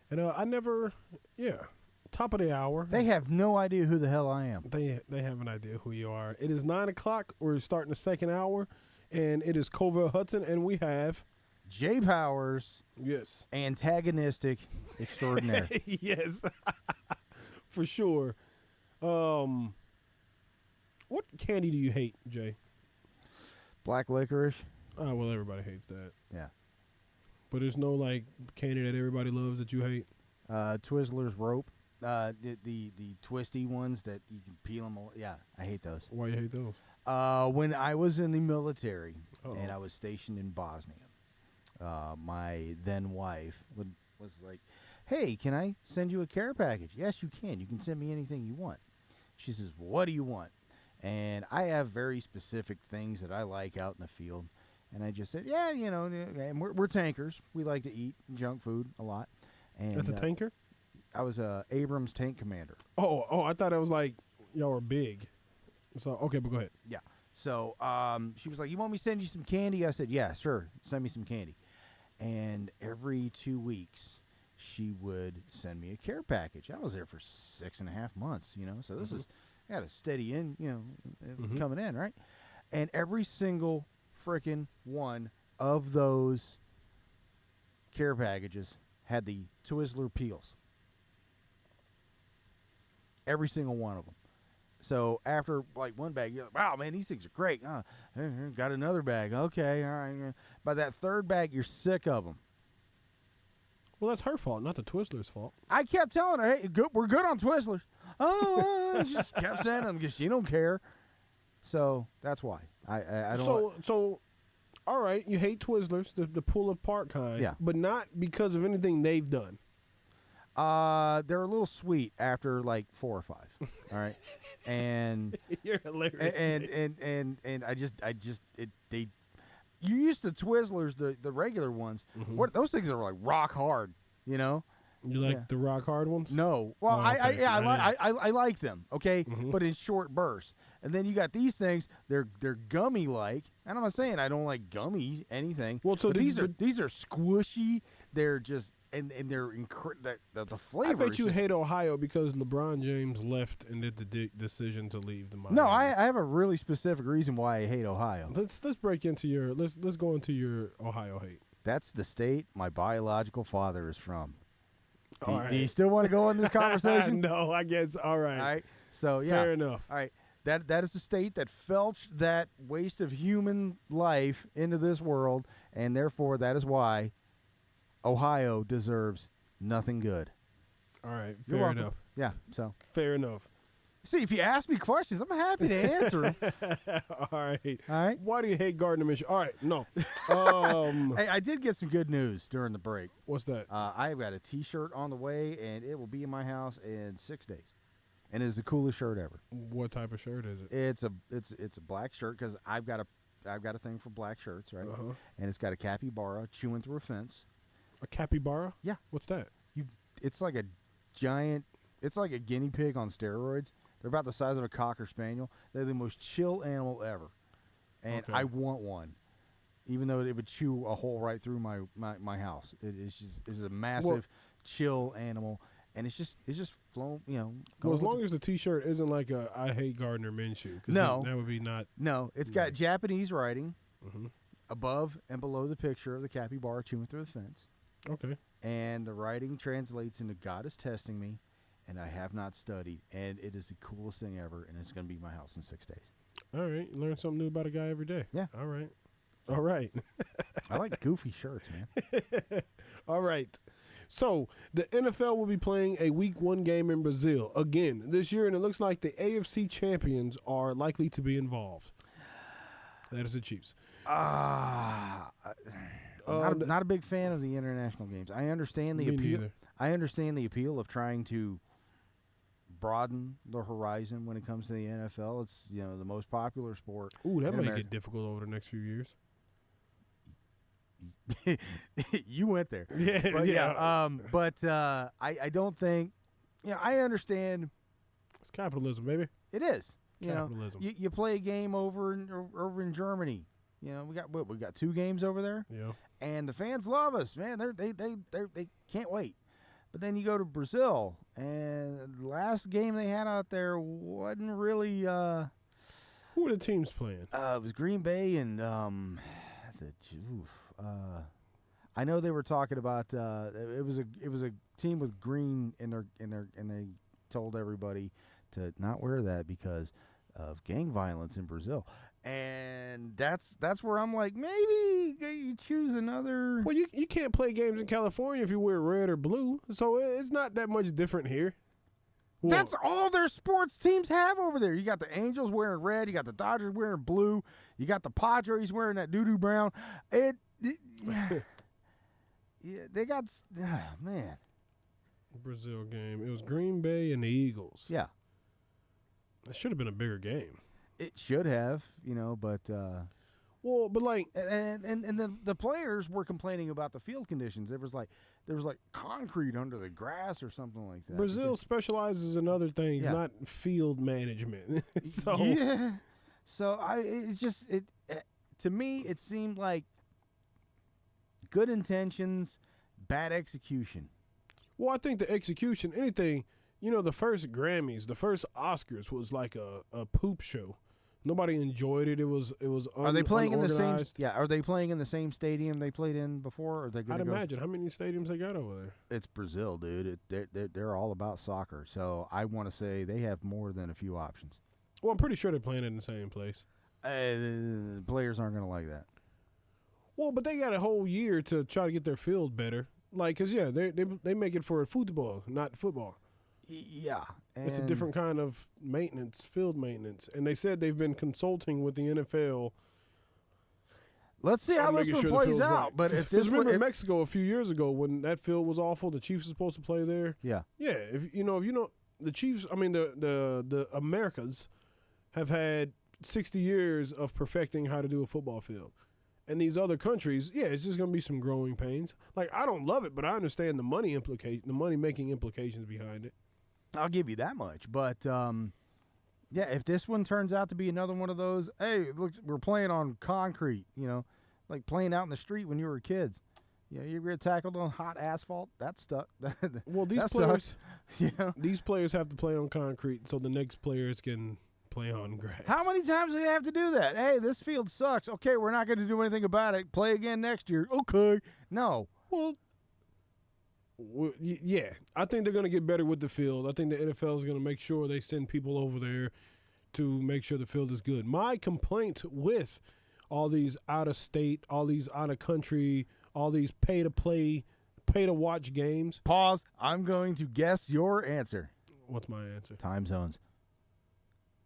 S2: And top of the hour.
S1: They have no idea who the hell I am.
S2: They have an idea who you are. It is 9 o'clock. We're starting the second hour, and it is Covell Hudson, and we have
S1: Jay Powers.
S2: Yes.
S1: Antagonistic extraordinaire.
S2: Yes. For sure. What candy do you hate, Jay?
S1: Black licorice.
S2: Oh, well, everybody hates that.
S1: Yeah.
S2: But there's no like candy that everybody loves that you hate.
S1: Twizzlers rope, the twisty ones that you can peel them. Yeah, I hate those.
S2: Why you hate those?
S1: When I was in the military
S2: Uh-oh.
S1: and I was stationed in Bosnia, my then wife was like, "Hey, can I send you a care package?" "Yes, you can. You can send me anything you want." She says, "What do you want?" And I have very specific things that I like out in the field. And I just said, "Yeah, and we're tankers. We like to eat junk food a lot." And
S2: That's a tanker?
S1: I was a Abrams tank commander.
S2: Oh, I thought it was like y'all were big. So, okay, but go ahead.
S1: Yeah. So she was like, "You want me to send you some candy?" I said, "Yeah, sure. Send me some candy." And every 2 weeks, she would send me a care package. I was there for 6.5 months, So this is got a steady coming in, right? And every single freaking one of those care packages had the Twizzler peels. Every single one of them. So after like one bag, you're like, "Wow, man, these things are great." Got another bag. Okay, all right. By that third bag, you're sick of them.
S2: Well, that's her fault, not the Twizzler's fault.
S1: I kept telling her, "Hey, we're good on Twizzlers." She just kept saying them because she don't care. So that's why I don't.
S2: So, all right, you hate Twizzlers, the pull apart kind.
S1: Yeah.
S2: But not because of anything they've done.
S1: They're a little sweet after like 4 or 5. All right, and
S2: You're hilarious.
S1: and I just they. You're used to Twizzlers, the regular ones. What those things are like rock hard,
S2: You like the rock hard ones?
S1: No, well,
S2: okay.
S1: I like them, okay, but in short bursts. And then you got these things. They're gummy like, and I'm not saying I don't like gummy anything.
S2: Well, so
S1: but these are squishy. They're just and they're the flavor.
S2: I bet you hate Ohio because LeBron James left and did the decision to leave the Miami.
S1: No, I have a really specific reason why I hate Ohio.
S2: Let's break into your let's go into your Ohio hate.
S1: That's the state my biological father is from.
S2: All right.
S1: Do you still want to go in this conversation?
S2: No, I guess. All right.
S1: All right. So yeah.
S2: Fair enough.
S1: All right. That is the state that felched that waste of human life into this world, and therefore that is why Ohio deserves nothing good.
S2: All right.
S1: You're
S2: Fair
S1: welcome.
S2: enough.
S1: Yeah. So
S2: Fair enough.
S1: see, if you ask me questions, I'm happy to answer them.
S2: All right.
S1: All right.
S2: Why do you hate Gardner Minshew? All right. No.
S1: Hey, I did get some good news during the break.
S2: What's that?
S1: I've got a T-shirt on the way, and it will be in my house in 6 days. And it's the coolest shirt ever.
S2: What type of shirt is it?
S1: It's a black shirt because I've got a thing for black shirts, right?
S2: Uh-huh.
S1: And it's got a capybara chewing through a fence.
S2: A capybara?
S1: Yeah.
S2: What's that?
S1: It's like a giant. It's like a guinea pig on steroids. They're about the size of a cocker spaniel. They're the most chill animal ever, and
S2: Okay.
S1: I want one. Even though it would chew a hole right through my house, it's a massive, chill animal. And it's just flown,
S2: Well, as long as the T-shirt isn't like a "I hate Gardner Minshew," 'cause
S1: No.
S2: that would be not.
S1: No, it's got Japanese writing
S2: Mhm.
S1: above and below the picture of the capybara chewing through the fence.
S2: Okay.
S1: And the writing translates into "God is testing me, and I have not studied." And it is the coolest thing ever, and it's going to be my house in 6 days.
S2: All right. You learn something new about a guy every day.
S1: Yeah.
S2: All right. All right.
S1: I like goofy shirts, man.
S2: All right. So the NFL will be playing a Week 1 game in Brazil again this year, and it looks like the AFC champions are likely to be involved. That is the Chiefs.
S1: Not a big fan of the international games. I understand the
S2: Me
S1: appeal.
S2: neither.
S1: I understand the appeal of trying to broaden the horizon when it comes to the NFL. It's the most popular sport.
S2: Ooh, that
S1: in
S2: might
S1: America.
S2: get difficult over the next few years.
S1: You went there.
S2: Yeah,
S1: But
S2: yeah.
S1: I don't think. I understand.
S2: It's capitalism, baby.
S1: It is.
S2: Capitalism.
S1: You play a game over in Germany. We got 2 games over there.
S2: Yeah.
S1: And the fans love us, man. They can't wait. But then you go to Brazil, and the last game they had out there wasn't really.
S2: Who are the teams playing?
S1: It was Green Bay and I know they were talking about. It was a team with green in their and they told everybody to not wear that because of gang violence in Brazil. And that's where I'm like, maybe you choose another.
S2: Well, you can't play games in California if you wear red or blue, so it's not that much different here. Well,
S1: That's all their sports teams have over there. You got the Angels wearing red. You got the Dodgers wearing blue. You got the Padres wearing that doo-doo brown. Yeah, they got, man.
S2: Brazil game. It was Green Bay and the Eagles.
S1: Yeah.
S2: It should have been a bigger game.
S1: It should have, but
S2: Well, but like,
S1: and the players were complaining about the field conditions. There was like concrete under the grass or something like that.
S2: Brazil specializes in other things,
S1: Yeah.
S2: not field management. So
S1: yeah. So to me it seemed like good intentions, bad execution.
S2: Well, I think the execution, anything, the first Grammys, the first Oscars was like a poop show. Nobody enjoyed it. It was
S1: Are they playing in the same?
S2: unorganized.
S1: Yeah. Are they playing in the same stadium they played in before? Or are they going
S2: I'd
S1: to go?
S2: imagine. How many stadiums they got over there?
S1: It's Brazil, dude. They're all about soccer. So I want to say they have more than a few options.
S2: Well, I'm pretty sure they're playing in the same place.
S1: Players aren't going to like that.
S2: Well, but they got a whole year to try to get their field better. Like, cause yeah, they make it for football, not football.
S1: Yeah.
S2: It's a different kind of maintenance, field maintenance, and they said they've been consulting with the NFL.
S1: Let's see how this one plays out.
S2: Right.
S1: But if this
S2: remember Mexico a few years ago when that field was awful, the Chiefs were supposed to play there.
S1: yeah.
S2: If the Chiefs, I mean the Americas have had 60 years of perfecting how to do a football field. And these other countries, it's just going to be some growing pains. Like, I don't love it, but I understand the money-making implications behind it.
S1: I'll give you that much. But, if this one turns out to be another one of those, hey, look, we're playing on concrete, like playing out in the street when you were kids. You get tackled on hot asphalt, that stuck.
S2: Well, these
S1: that
S2: players,
S1: sucks,
S2: these players have to play on concrete so the next players can play on grass.
S1: How many times do they have to do that? Hey, this field sucks. Okay, we're not going to do anything about it. Play again next year. Okay. No.
S2: Well, yeah. I think they're going to get better with the field. I think the NFL is going to make sure they send people over there to make sure the field is good. My complaint with all these out-of-state, all these out-of-country, all these pay-to-play, pay-to-watch games.
S1: Pause. I'm going to guess your answer.
S2: What's my answer?
S1: Time zones.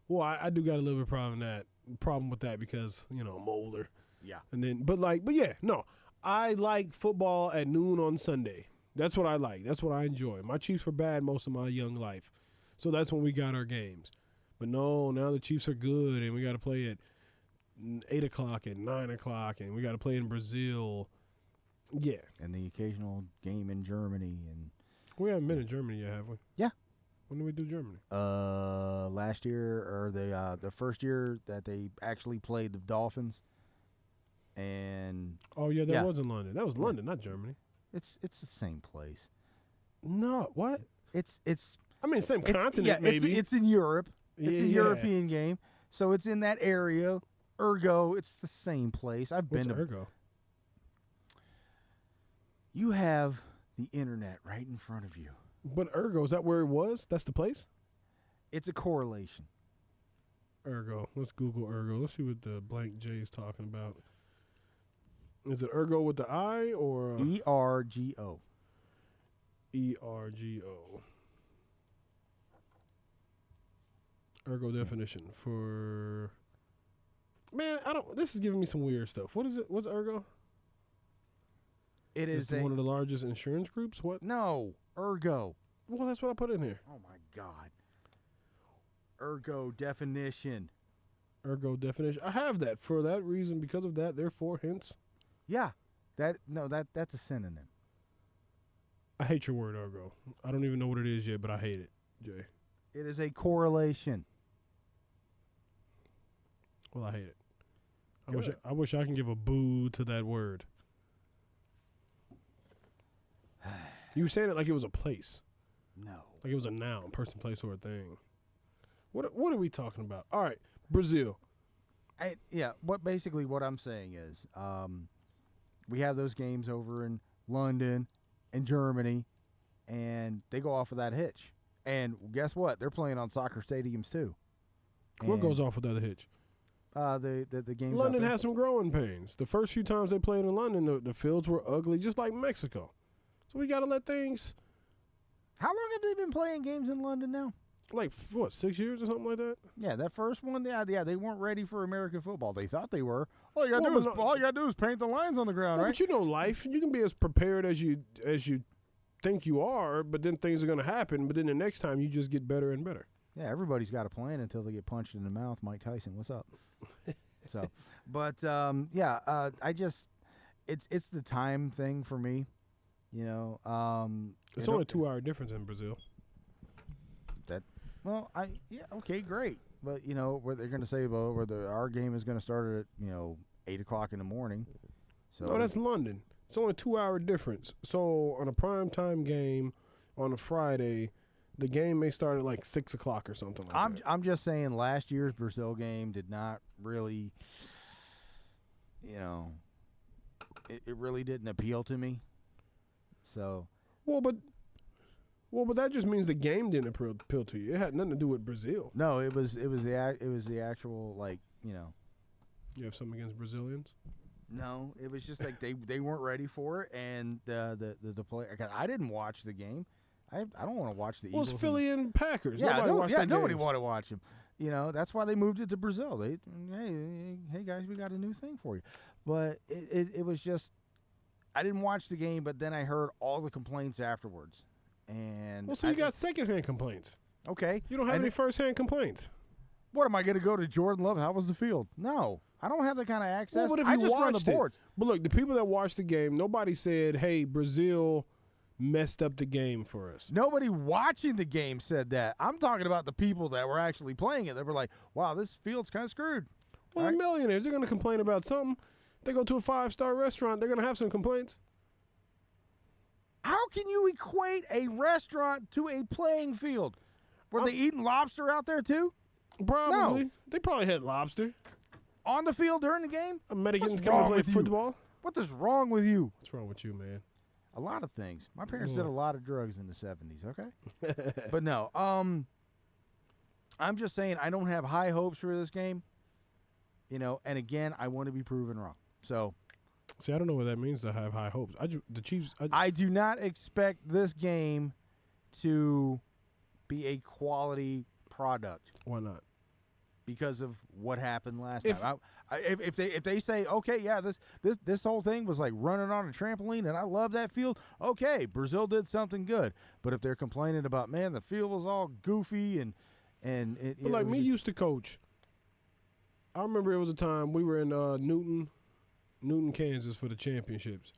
S2: Well, I do got a little bit problem with that because, I'm older.
S1: Yeah.
S2: And then, but yeah, no. I like football at noon on Sunday. That's what I like. That's what I enjoy. My Chiefs were bad most of my young life. So that's when we got our games. But no, now the Chiefs are good and we got to play at 8 o'clock and 9 o'clock and we got to play in Brazil. Yeah.
S1: And the occasional game in Germany. And
S2: we haven't been in Germany yet, have we?
S1: Yeah.
S2: When did we do Germany?
S1: Last year or the first year that they actually played the Dolphins. And
S2: oh yeah, that was in London. That was London, not Germany.
S1: It's the same place.
S2: No, what?
S1: It's
S2: I mean, same continent maybe.
S1: It's in Europe. It's a
S2: Yeah.
S1: European game. So it's in that area. Ergo, it's the same place. I've
S2: What's
S1: been to
S2: Ergo?
S1: You have the internet right in front of you.
S2: But Ergo, is that where it was? That's the place?
S1: It's a correlation.
S2: Ergo. Let's Google Ergo. Let's see what the blank J is talking about. Is it Ergo with the I or
S1: ERGO?
S2: ERGO. Ergo definition for. Man, I don't. This is giving me some weird stuff. What is it? What's Ergo?
S1: It is
S2: one of the largest insurance groups. What?
S1: No, Ergo.
S2: Well, that's what I put in here.
S1: Oh my God. Ergo definition.
S2: Ergo definition. I have that for that reason. Because of that, therefore, hence.
S1: Yeah, that's a synonym.
S2: I hate your word, Ergo. I don't even know what it is yet, but I hate it, Jay.
S1: It is a correlation.
S2: Well, I hate it. I wish I can give a boo to that word. You were saying it like it was a place.
S1: No.
S2: Like it was a noun, person, place, or a thing. What are we talking about? All right, Brazil.
S1: What I'm saying is, we have those games over in London and Germany, and they go off of that hitch. And guess what? They're playing on soccer stadiums too.
S2: What goes off with the other hitch?
S1: The games.
S2: London has some growing pains. The first few times they played in London, the fields were ugly, just like Mexico. So we got to let things.
S1: How long have they been playing games in London now?
S2: Like, what, 6 years or something like that?
S1: Yeah, that first one, yeah, they weren't ready for American football. They thought they were. All you gotta do is paint the lines on the ground, right?
S2: But you know, life, you can be as prepared as you think you are, but then things are going to happen. But then the next time, you just get better and better.
S1: Yeah, everybody's got a plan until they get punched in the mouth. Mike Tyson, what's up? So, but I just, it's the time thing for me, you know.
S2: It's only a 2-hour difference in Brazil.
S1: Okay, great. But you know, where they're going to say, well, our game is going to start at 8 o'clock in the morning. So
S2: no, that's London. It's only a 2-hour difference. So on a primetime game on a Friday, the game may start at like 6 o'clock or something like that.
S1: I'm just saying, last year's Brazil game did not really, it really didn't appeal to me. So
S2: Well, but that just means the game didn't appeal to you. It had nothing to do with Brazil.
S1: no, it was the actual, like,
S2: You have something against Brazilians?
S1: No, it was just like they weren't ready for it, and the player. I didn't watch the game. I don't want to watch the Eagles.
S2: Well, it's Philly and Packers.
S1: Yeah, nobody
S2: games.
S1: wanted to watch them. That's why they moved it to Brazil. Hey guys, we got a new thing for you. But it was just, I didn't watch the game, but then I heard all the complaints afterwards. And
S2: Well, so you got secondhand complaints.
S1: Okay.
S2: You don't have any firsthand complaints.
S1: What, am I going to go to Jordan Love? How was the field? No. I don't have that kind of access.
S2: Well, but if
S1: I
S2: you
S1: just run the
S2: watched it.
S1: boards.
S2: But look, the people that watched the game, nobody said, hey, Brazil messed up the game for us.
S1: Nobody watching the game said that. I'm talking about the people that were actually playing it. They were like, wow, this field's kind of screwed.
S2: Well,
S1: Right?
S2: the millionaires, they're going to complain about something. If they go to a 5-star restaurant, they're going to have some complaints.
S1: How can you equate a restaurant to a playing field? Were they eating lobster out there too?
S2: Probably.
S1: No.
S2: They probably had lobster.
S1: On the field during the game?
S2: Americans
S1: What's
S2: coming to
S1: wrong
S2: play
S1: with you?
S2: football.
S1: What is wrong with you?
S2: What's wrong with you, man?
S1: A lot of things. My parents did a lot of drugs in the 70s, okay? But no, I'm just saying I don't have high hopes for this game. And again, I want to be proven wrong. So,
S2: See, I don't know what that means to have high hopes. The Chiefs.
S1: I do not expect this game to be a quality product
S2: Why not?
S1: because of what happened last time. If they say, okay, yeah, this whole thing was like running on a trampoline and I love that field, okay, Brazil did something good. But if they're complaining about, man, the field was all goofy and
S2: But like me used to coach. I remember it was a time we were in Newton, Kansas for the championships.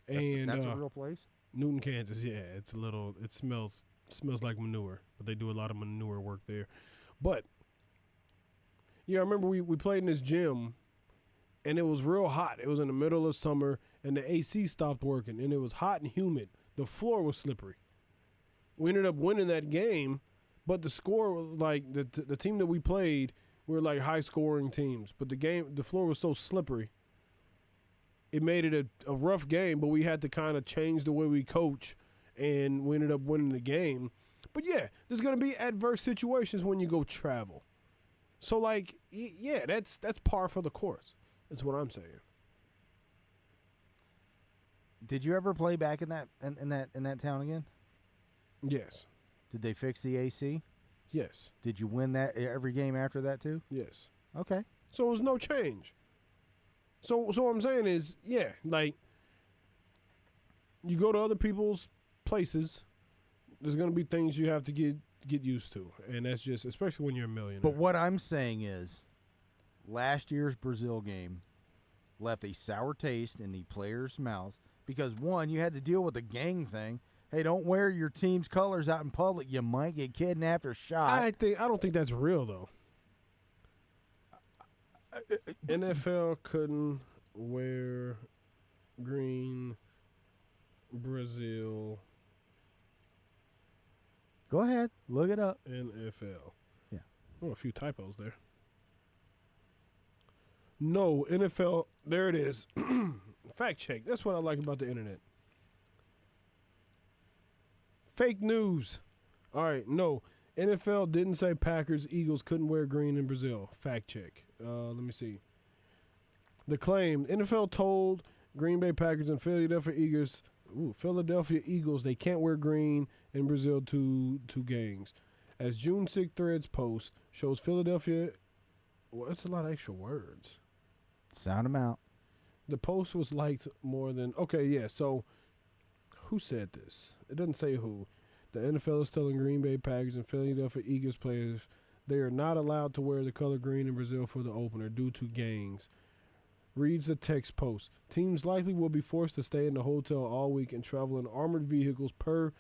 S2: And
S1: that's a real place?
S2: Newton, Kansas, yeah. It's a little, it smells like manure, but they do a lot of manure work there. But, yeah, I remember we played in this gym, and it was real hot. It was in the middle of summer, and the AC stopped working, and it was hot and humid. The floor was slippery. We ended up winning that game, but the score was like, the team that we played, we were like high-scoring teams. But the floor was so slippery. It made it a rough game, but we had to kind of change the way we coach, and we ended up winning the game. But, yeah, there's going to be adverse situations when you go travel. So, like, yeah, that's par for the course. That's what I'm saying.
S1: Did you ever play back in that town again?
S2: Yes.
S1: Did they fix the AC?
S2: Yes.
S1: Did you win that every game after that too?
S2: Yes.
S1: Okay.
S2: So it was no change. So what I'm saying is, yeah, like, you go to other people's places, there's going to be things you have to get used to. And that's just, especially when you're a millionaire.
S1: But what I'm saying is, last year's Brazil game left a sour taste in the players' mouths because, one, you had to deal with the gang thing. Hey, don't wear your team's colors out in public. You might get kidnapped or shot.
S2: I don't think that's real, though. NFL couldn't wear green Brazil.
S1: Go ahead. Look it up.
S2: NFL.
S1: Yeah.
S2: Oh, a few typos there. No, NFL. There it is. Fact check. That's what I like about the internet. Fake news. All right. No, NFL didn't say Packers, Eagles couldn't wear green in Brazil. Fact check. Let me see. The claim, NFL told Green Bay Packers and Philadelphia Eagles they can't wear green in Brazil to gangs. As June 6 threads post shows Philadelphia, well, that's a lot of extra words.
S1: Sound them out.
S2: The post was liked more than, okay, yeah, so who said this? It doesn't say who. The NFL is telling Green Bay Packers and Philadelphia Eagles players they are not allowed to wear the color green in Brazil for the opener due to gangs. Reads the text post. Teams likely will be forced to stay in the hotel all week and travel in armored vehicles per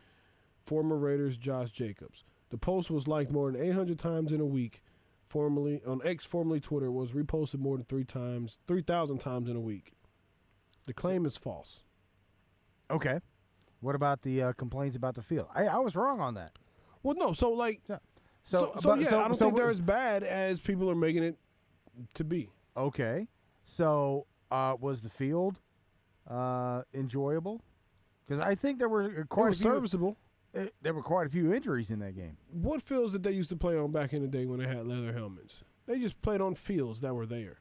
S2: former Raiders Josh Jacobs. The post was liked more than 800 times in a week. Formerly on X, formerly Twitter, was reposted more than 3,000 times in a week. The claim is false.
S1: Okay. What about the complaints about the field? I was wrong on that.
S2: Well, no. So like,
S1: I
S2: don't think they're as bad as people are making it to be.
S1: Okay. So was the field enjoyable? Because I think there were quite
S2: serviceable.
S1: There were quite a few injuries in that game.
S2: What fields did they used to play on back in the day when they had leather helmets? They just played on fields that were there.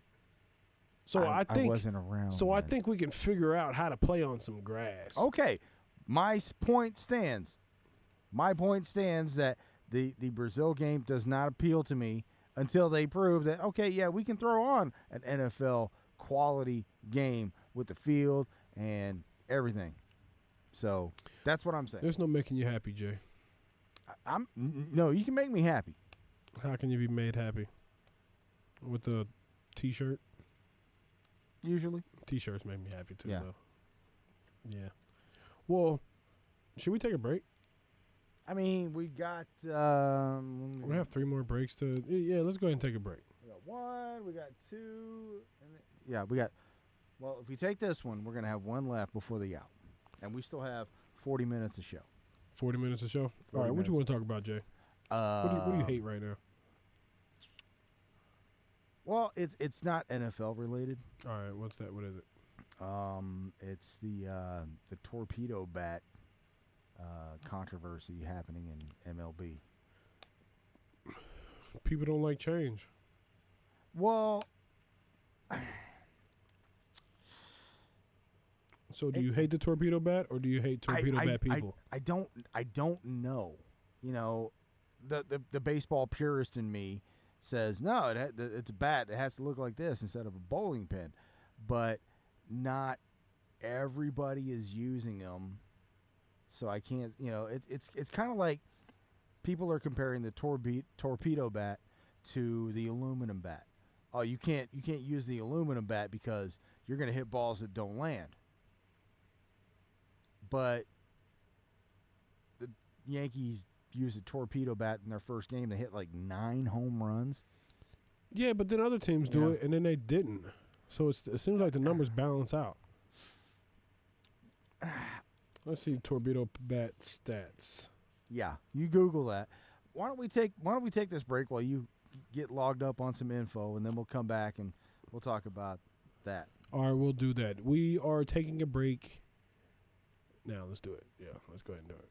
S2: So I think
S1: I wasn't around.
S2: So I think we can figure out how to play on some grass.
S1: Okay, my point stands. My point stands that the Brazil game does not appeal to me until they prove that, okay, yeah, we can throw on an NFL quality game with the field and everything. So that's what I'm saying.
S2: There's no making you happy, Jay.
S1: No, you can make me happy.
S2: How can you be made happy? With a T-shirt?
S1: Usually.
S2: T-shirts make me happy too,
S1: Yeah.
S2: though. Yeah. Well, should we take a break?
S1: I mean, we got
S2: We have 3 more breaks to. Yeah, let's go ahead and take a break.
S1: We got 1, we got 2, and yeah, we got. Well, if we take this one, we're gonna have 1 left before the out, and we still have 40 minutes of show.
S2: 40 minutes of show. All right, what you want to talk about, Jay? What do you hate right now?
S1: Well, it's not NFL related.
S2: All right, what's that? What is it?
S1: It's the torpedo bat controversy happening in MLB.
S2: People don't like change.
S1: Well,
S2: so do you hate the torpedo bat or do you hate torpedo bat people?
S1: I don't know. You know, the baseball purist in me says no. It's a bat. It has to look like this instead of a bowling pin, but not everybody is using them. So I can't. You know, it's kind of like people are comparing the torpedo bat to the aluminum bat. Oh, you can't use the aluminum bat because you're going to hit balls that don't land. But the Yankees used a torpedo bat in their first game. They hit like 9 home runs.
S2: Yeah, but then other teams do it, and then they didn't. So it seems like the numbers balance out. Let's see torpedo bat stats.
S1: Yeah, you Google that. Why don't we take this break while you get logged up on some info, and then we'll come back and we'll talk about that.
S2: All right, we'll do that. We are taking a break. Now, let's do it. Yeah, let's go ahead and do it.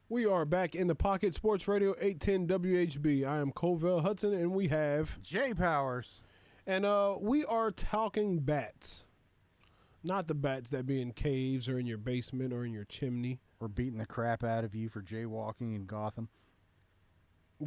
S2: We are back in the pocket. Sports Radio 810 WHB. I am Covell Hudson, and we have
S1: Jay Powers.
S2: And we are talking bats. Not the bats that be in caves or in your basement or in your chimney.
S1: Or beating the crap out of you for jaywalking in Gotham.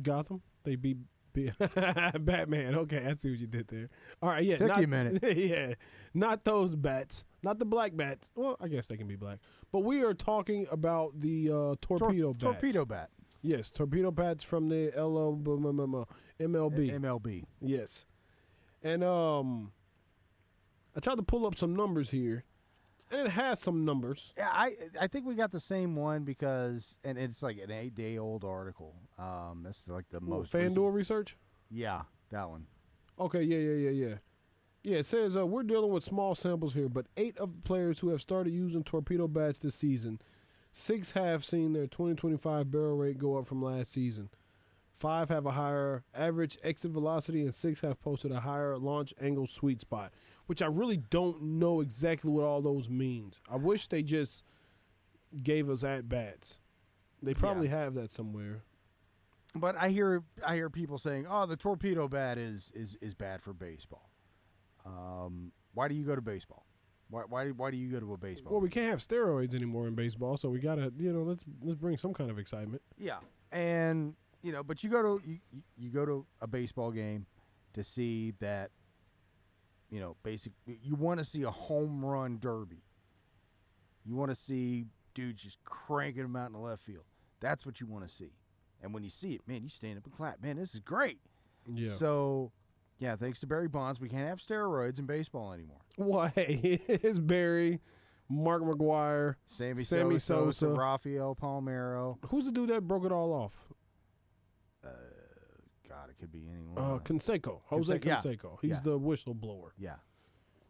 S2: Gotham? They beat Batman. Okay, I see what you did there. All right, yeah.
S1: Took you a minute.
S2: Yeah, not those bats. Not the black bats. Well, I guess they can be black. But we are talking about the torpedo bats.
S1: Torpedo bat.
S2: Yes, torpedo bats from the MLB.
S1: MLB.
S2: Yes. And I tried to pull up some numbers here, and it has some numbers.
S1: Yeah, I think we got the same one because, and it's like an 8-day-old article. That's like the most
S2: FanDuel research?
S1: Yeah, that one.
S2: Okay, yeah. Yeah, it says we're dealing with small samples here, but 8 of the players who have started using torpedo bats this season, 6 have seen their 2025 barrel rate go up from last season. 5 have a higher average exit velocity, and 6 have posted a higher launch angle sweet spot, which I really don't know exactly what all those means. I wish they just gave us at-bats. They probably have that somewhere.
S1: But I hear people saying, "Oh, the torpedo bat is bad for baseball." Why do you go to baseball? Why do you go to a baseball?
S2: Well, we can't have steroids anymore in baseball, so we gotta let's bring some kind of excitement.
S1: Yeah, and but you go to a baseball game to see that. You want to see a home run derby. You want to see dudes just cranking them out in the left field. That's what you want to see. And when you see it, man, you stand up and clap. Man, this is great.
S2: Yeah.
S1: So, yeah, thanks to Barry Bonds, we can't have steroids in baseball anymore.
S2: Why? It's Barry, Mark McGwire,
S1: Sammy
S2: Sosa,
S1: Rafael Palmeiro.
S2: Who's the dude that broke it all off?
S1: God, it could be anyone.
S2: Canseco. Jose Canseco. He's the whistleblower.
S1: Yeah.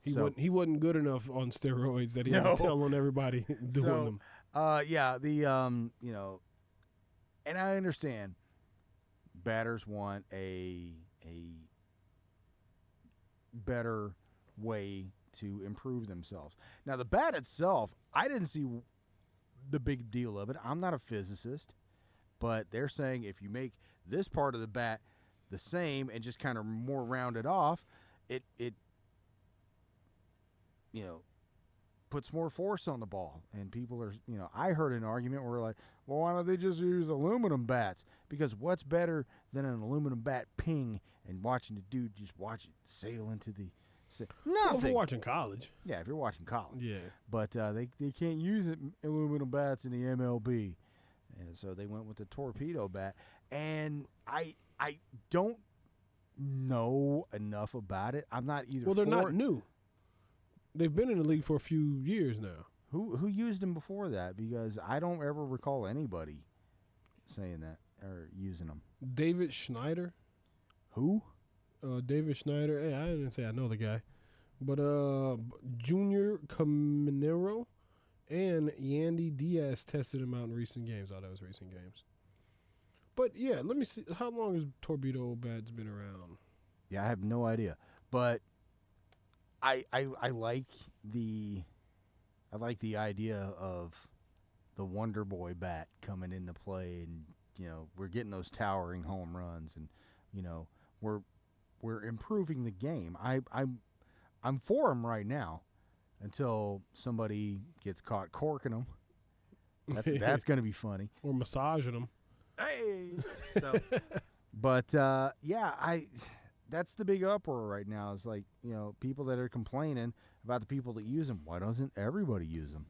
S2: He wasn't good enough on steroids that he had to tell on everybody doing them.
S1: And I understand batters want a better way to improve themselves. Now, the bat itself, I didn't see the big deal of it. I'm not a physicist, but they're saying if you make this part of the bat the same and just kind of more rounded off, it puts more force on the ball. And people are, I heard an argument where like, well, why don't they just use aluminum bats? Because what's better than an aluminum bat ping and watching the dude just watch it sail into the nothing.
S2: Well, if you're watching college.
S1: Yeah, if you're watching college.
S2: Yeah.
S1: But they can't use aluminum bats in the MLB. And so they went with the torpedo bat. And I don't know enough about it. I'm not either.
S2: Well, they're not new. They've been in the league for a few years now.
S1: Who used them before that? Because I don't ever recall anybody saying that or using them.
S2: David Schneider.
S1: Who?
S2: David Schneider. Hey, I didn't say I know the guy. But Junior Caminero and Yandy Diaz tested him out in recent games. Oh, that was recent games. But, yeah, let me see. How long has torpedo bats been around?
S1: Yeah, I have no idea. But I like the idea of the Wonder Boy bat coming into play, and we're getting those towering home runs, and we're improving the game. I'm for them right now until somebody gets caught corking them. That's going to be funny.
S2: Or massaging them.
S1: Hey. So, but that's the big uproar right now. Is like, people that are complaining about the people that use them. Why doesn't everybody use them?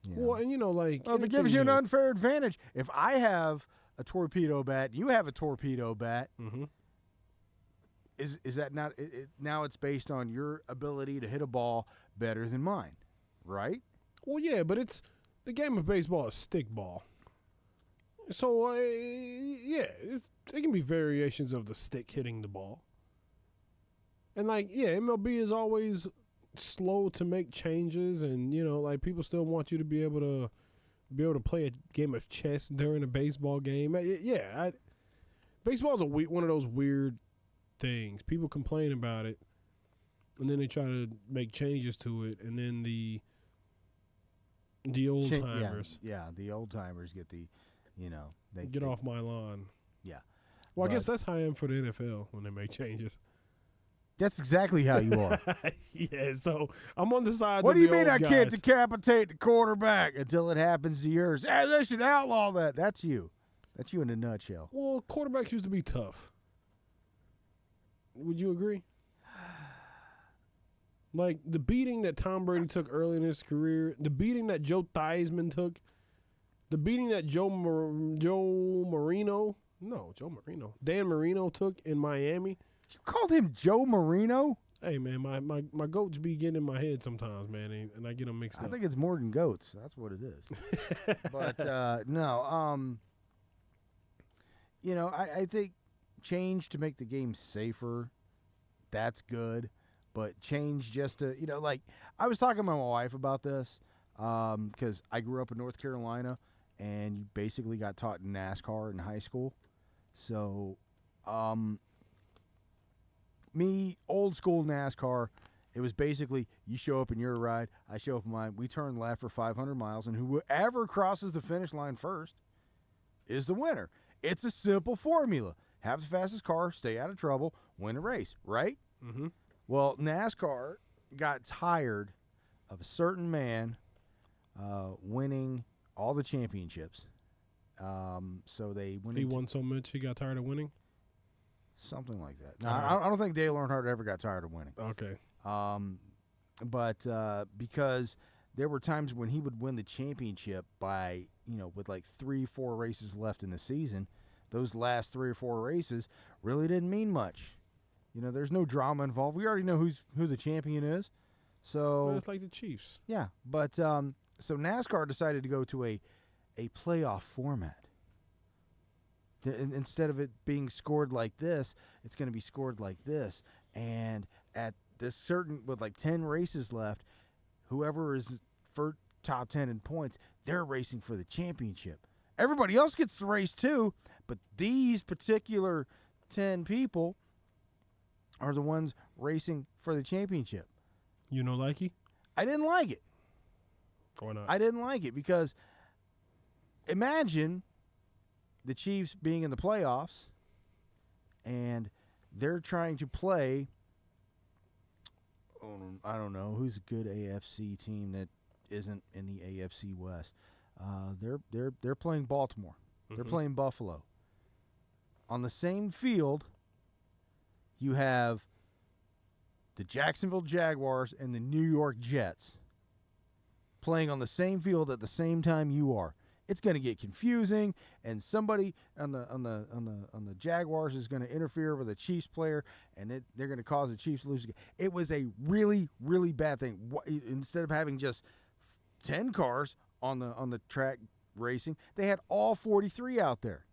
S2: Well, and
S1: if it gives you an unfair advantage. If I have a torpedo bat, you have a torpedo bat.
S2: Mm-hmm.
S1: Is that not? Now it's based on your ability to hit a ball better than mine, right?
S2: Well, yeah, but the game of baseball is stick ball. So, it can be variations of the stick hitting the ball. And, MLB is always slow to make changes, and, people still want you to be able to play a game of chess during a baseball game. Baseball is one of those weird things. People complain about it, and then they try to make changes to it, and then the old-timers.
S1: Yeah, the old-timers get the you know, they
S2: Get off my lawn.
S1: Yeah.
S2: Well, I guess that's how I am for the NFL when they make changes.
S1: That's exactly how you are.
S2: Yeah, so I'm on the side.
S1: What
S2: of
S1: do you
S2: the
S1: mean
S2: old
S1: I
S2: guys.
S1: can't decapitate the quarterback until it happens to yours? Hey, they should outlaw that. That's you. That's you in a nutshell.
S2: Well, quarterbacks used to be tough. Would you agree? Like the beating that Tom Brady took early in his career, the beating that Joe Theismann took, the beating that Dan Marino took in Miami.
S1: You called him Joe Marino?
S2: Hey, man, my goats be getting in my head sometimes, man, and I get them mixed up.
S1: I think it's more than goats. That's what it is. But, no, you know, I think change to make the game safer, that's good. But change just to, you know, like, I was talking to my wife about this because I grew up in North Carolina, and you basically got taught NASCAR in high school. So, me, old school NASCAR, it was basically you show up in your ride, I show up in mine, we turn left for 500 miles, and whoever crosses the finish line first is the winner. It's a simple formula. Have the fastest car, stay out of trouble, win a race, right?
S2: Mm-hmm.
S1: Well, NASCAR got tired of a certain man winning all the championships. So they went.
S2: He won so much he got tired of winning?
S1: Something like that. No, I don't think Dale Earnhardt ever got tired of winning.
S2: Okay.
S1: But because there were times when he would win the championship by, you know, with like 3-4 races left in the season, those last 3 or 4 races really didn't mean much. You know, there's no drama involved. We already know who the champion is. So
S2: well, it's like the Chiefs.
S1: Yeah, but so NASCAR decided to go to a playoff format. Instead of it being scored like this, it's going to be scored like this. And at this certain, with like 10 races left, whoever is for top 10 in points, they're racing for the championship. Everybody else gets the race too, but these particular 10 people are the ones racing for the championship.
S2: You know, likey?
S1: I didn't like it.
S2: Why not?
S1: I didn't like it because imagine the Chiefs being in the playoffs and they're trying to play, I don't know, who's a good AFC team that isn't in the AFC West. They're playing Baltimore. Mm-hmm. They're playing Buffalo. On the same field, you have the Jacksonville Jaguars and the New York Jets playing on the same field at the same time you are. It's going to get confusing, and somebody on the Jaguars is going to interfere with a Chiefs player, and they're going to cause the Chiefs to lose. It was a really, really bad thing. Instead of having just 10 cars on the track racing, they had all 43 out there.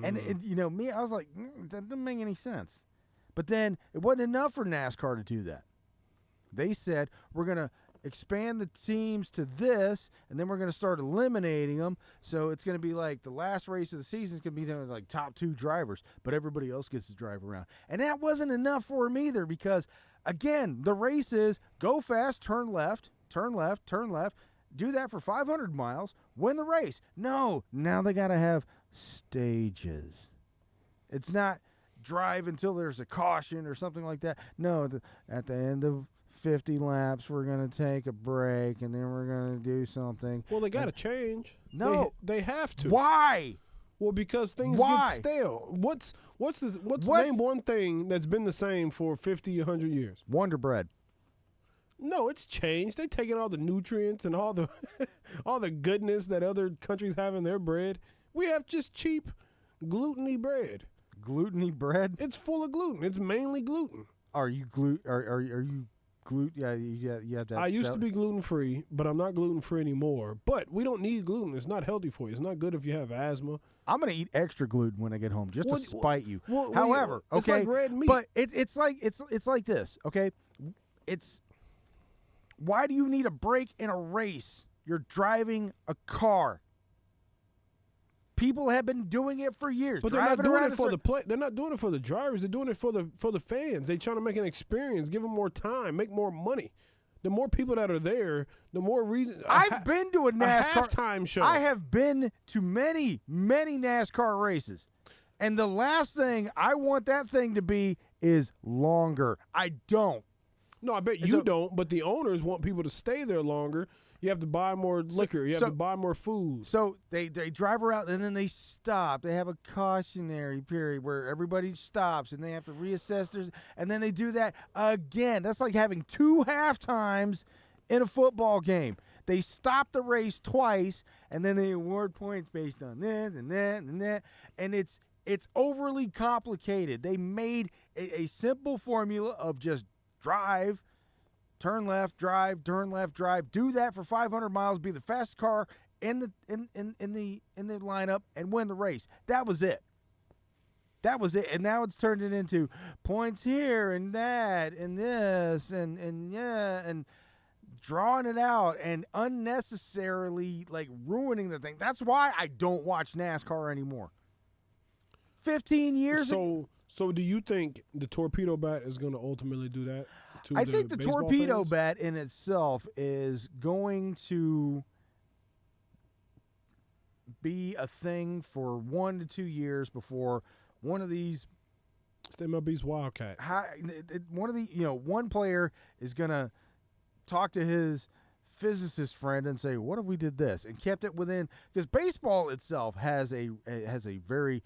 S1: And you know me, I was like, that doesn't make any sense. But then it wasn't enough for NASCAR to do that. They said, we're going to expand the teams to this, and then we're going to start eliminating them. So it's going to be like the last race of the season is going to be like top 2 drivers, but everybody else gets to drive around. And that wasn't enough for them either because, again, the race is go fast, turn left, turn left, turn left. Do that for 500 miles, win the race. No, now they got to have stages. It's not drive until there's a caution or something like that. No, at the end of 50 laps, we're going to take a break, and then we're going to do something.
S2: Well, they got to change.
S1: No.
S2: They have to.
S1: Why?
S2: Well, because things get stale. What's name one thing that's been the same for 50, 100 years?
S1: Wonder Bread.
S2: No, it's changed. They're taking all the nutrients and all the all the goodness that other countries have in their bread. We have just cheap, gluten-y bread.
S1: Gluten-y bread?
S2: It's full of gluten. It's mainly gluten.
S1: Are you Are you gluten? Yeah, you have that.
S2: I used to be gluten-free, but I'm not gluten-free anymore. But we don't need gluten. It's not healthy for you. It's not good if you have asthma.
S1: I'm gonna eat extra gluten when I get home just to spite you.
S2: Well,
S1: however,
S2: it's
S1: okay,
S2: like red meat.
S1: But it's like this. Okay, why do you need a break in a race? You're driving a car. People have been doing it for years.
S2: But they're not doing it for the play. They're not doing it for the drivers. They're doing it for the fans. They're trying to make an experience, give them more time, make more money. the more people that are there, the more reason.
S1: I've been to a NASCAR
S2: halftime show.
S1: I have been to many, many NASCAR races. And the last thing I want that thing to be is longer. I don't.
S2: No, I bet you don't, but the owners want people to stay there longer. You have to buy more liquor. You have to buy more food.
S1: So they drive her out, and then they stop. They have a cautionary period where everybody stops, and they have to reassess their – and then they do that again. That's like having 2 halftimes in a football game. They stop the race twice, and then they award points based on this and that and that. And it's overly complicated. They made a simple formula of just drive – turn left, drive, turn left, drive. Do that for 500 miles. Be the fastest car in the lineup and win the race. That was it. And now it's turned it into points here and that and this and drawing it out and unnecessarily like ruining the thing. That's why I don't watch NASCAR anymore. 15 years ago.
S2: So do you think the torpedo bat is going to ultimately do that?
S1: I think the torpedo bat in itself is going to be a thing for 1 to 2 years before one of these
S2: MLB's Wildcat.
S1: One player is going to talk to his physicist friend and say, "What if we did this?" and kept it within, because baseball itself has a very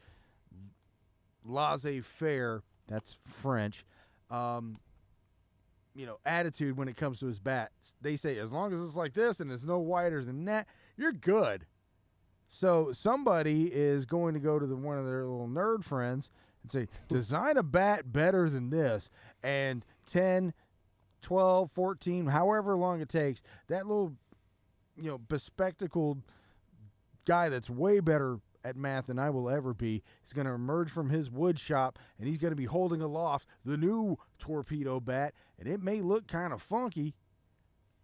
S1: laissez-faire, that's French, attitude when it comes to his bat. They say as long as it's like this and there's no wider than that, you're good. So somebody is going to go to one of their little nerd friends and say, design a bat better than this. And 10, 12, 14, however long it takes, that little, bespectacled guy that's way better at math than I will ever be is going to emerge from his wood shop, and he's going to be holding aloft the new torpedo bat, and it may look kind of funky,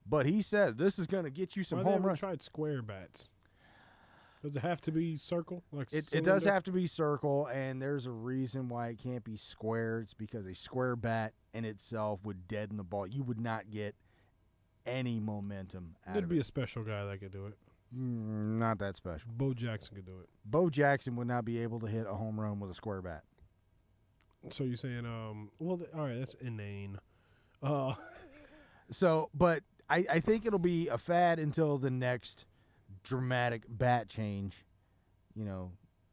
S1: but he says this is going to get you some home runs.
S2: Tried square bats. Does it have to be circle?
S1: It does have to be circle, and there's a reason why it can't be square. It's because a square bat in itself would deaden the ball. You would not get any momentum out of it.
S2: There'd be a special guy that could do it.
S1: Not that special.
S2: Bo Jackson could do it.
S1: Bo Jackson would not be able to hit a home run with a square bat.
S2: So you're saying, all right, that's inane.
S1: But I think it'll be a fad until the next dramatic bat change,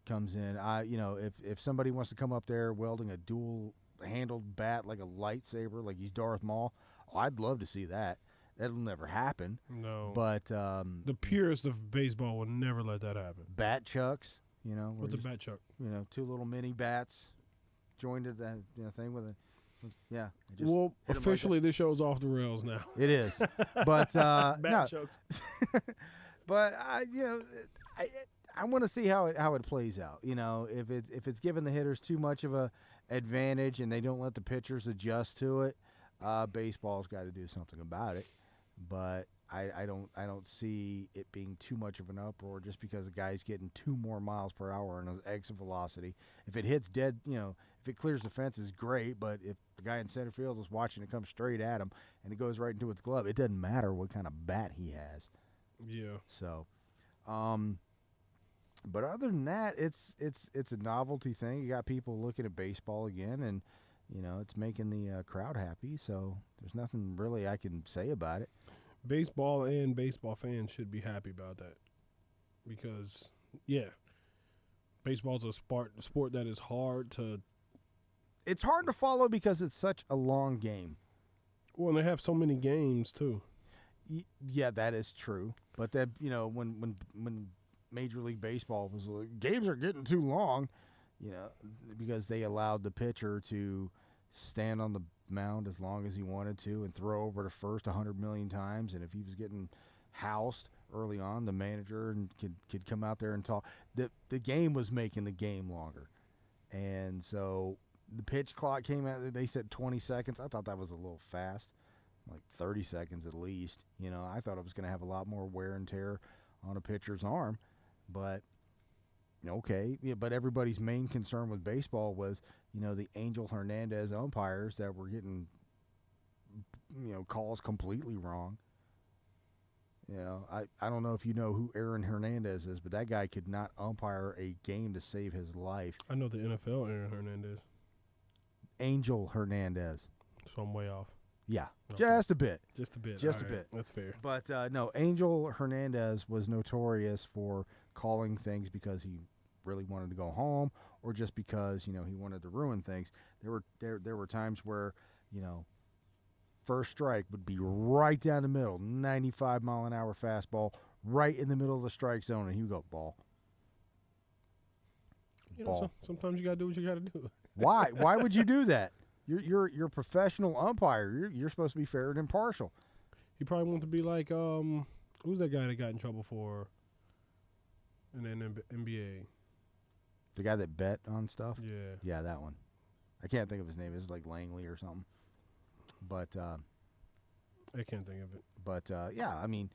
S1: comes in. If somebody wants to come up there welding a dual-handled bat like a lightsaber, like he's Darth Maul, I'd love to see that. That'll never happen.
S2: No.
S1: But
S2: the purist of baseball will never let that happen.
S1: Bat chucks,
S2: What's a bat chuck?
S1: 2 little mini bats joined to that thing with a. Yeah.
S2: Well, officially, this show's off the rails now.
S1: It is, but
S2: bat chucks.
S1: But I want to see how it plays out. If it's giving the hitters too much of a advantage and they don't let the pitchers adjust to it, baseball's got to do something about it. But I don't see it being too much of an uproar just because a guy's getting 2 more miles per hour in his exit velocity. If it hits dead, if it clears the fence, is great. But if the guy in center field is watching it come straight at him and it goes right into his glove, it doesn't matter what kind of bat he has.
S2: Yeah.
S1: So, but other than that, it's a novelty thing. You got people looking at baseball again, and it's making the crowd happy. So there's nothing really I can say about it.
S2: Baseball and baseball fans should be happy about that because, baseball's a sport that is hard to.
S1: It's hard to follow because it's such a long game.
S2: Well, and they have so many games too.
S1: Yeah, that is true. But then when Major League Baseball was like, games are getting too long, because they allowed the pitcher to stand on the mound as long as he wanted to and throw over to first 100 million times, and if he was getting housed early on, the manager could come out there and talk. The game was making the game longer, and so the pitch clock came out. They said 20 seconds. I thought that was a little fast, like 30 seconds at least. I thought it was going to have a lot more wear and tear on a pitcher's arm, but okay. Yeah, but everybody's main concern with baseball was, the Angel Hernandez umpires that were getting, calls completely wrong. I don't know if you know who Aaron Hernandez is, but that guy could not umpire a game to save his life.
S2: I know the NFL Aaron Hernandez.
S1: Angel Hernandez.
S2: So I'm way off.
S1: Yeah,
S2: Okay.
S1: just a bit.
S2: Just a bit.
S1: Just
S2: All
S1: a
S2: right.
S1: bit.
S2: That's fair.
S1: But no, Angel Hernandez was notorious for calling things because he really wanted to go home, or just because he wanted to ruin things. There were times where first strike would be right down the middle, 95-mile-an-hour fastball, right in the middle of the strike zone, and he would go ball. Ball.
S2: Sometimes you gotta do what you gotta do.
S1: Why? Why would you do that? You're a professional umpire. You're supposed to be fair and impartial.
S2: He probably wanted to be like who's that guy that got in trouble for in the NBA?
S1: The guy that bet on stuff?
S2: Yeah.
S1: Yeah, that one. I can't think of his name. It's like Langley or something. But
S2: I can't think of it.
S1: But yeah, I mean,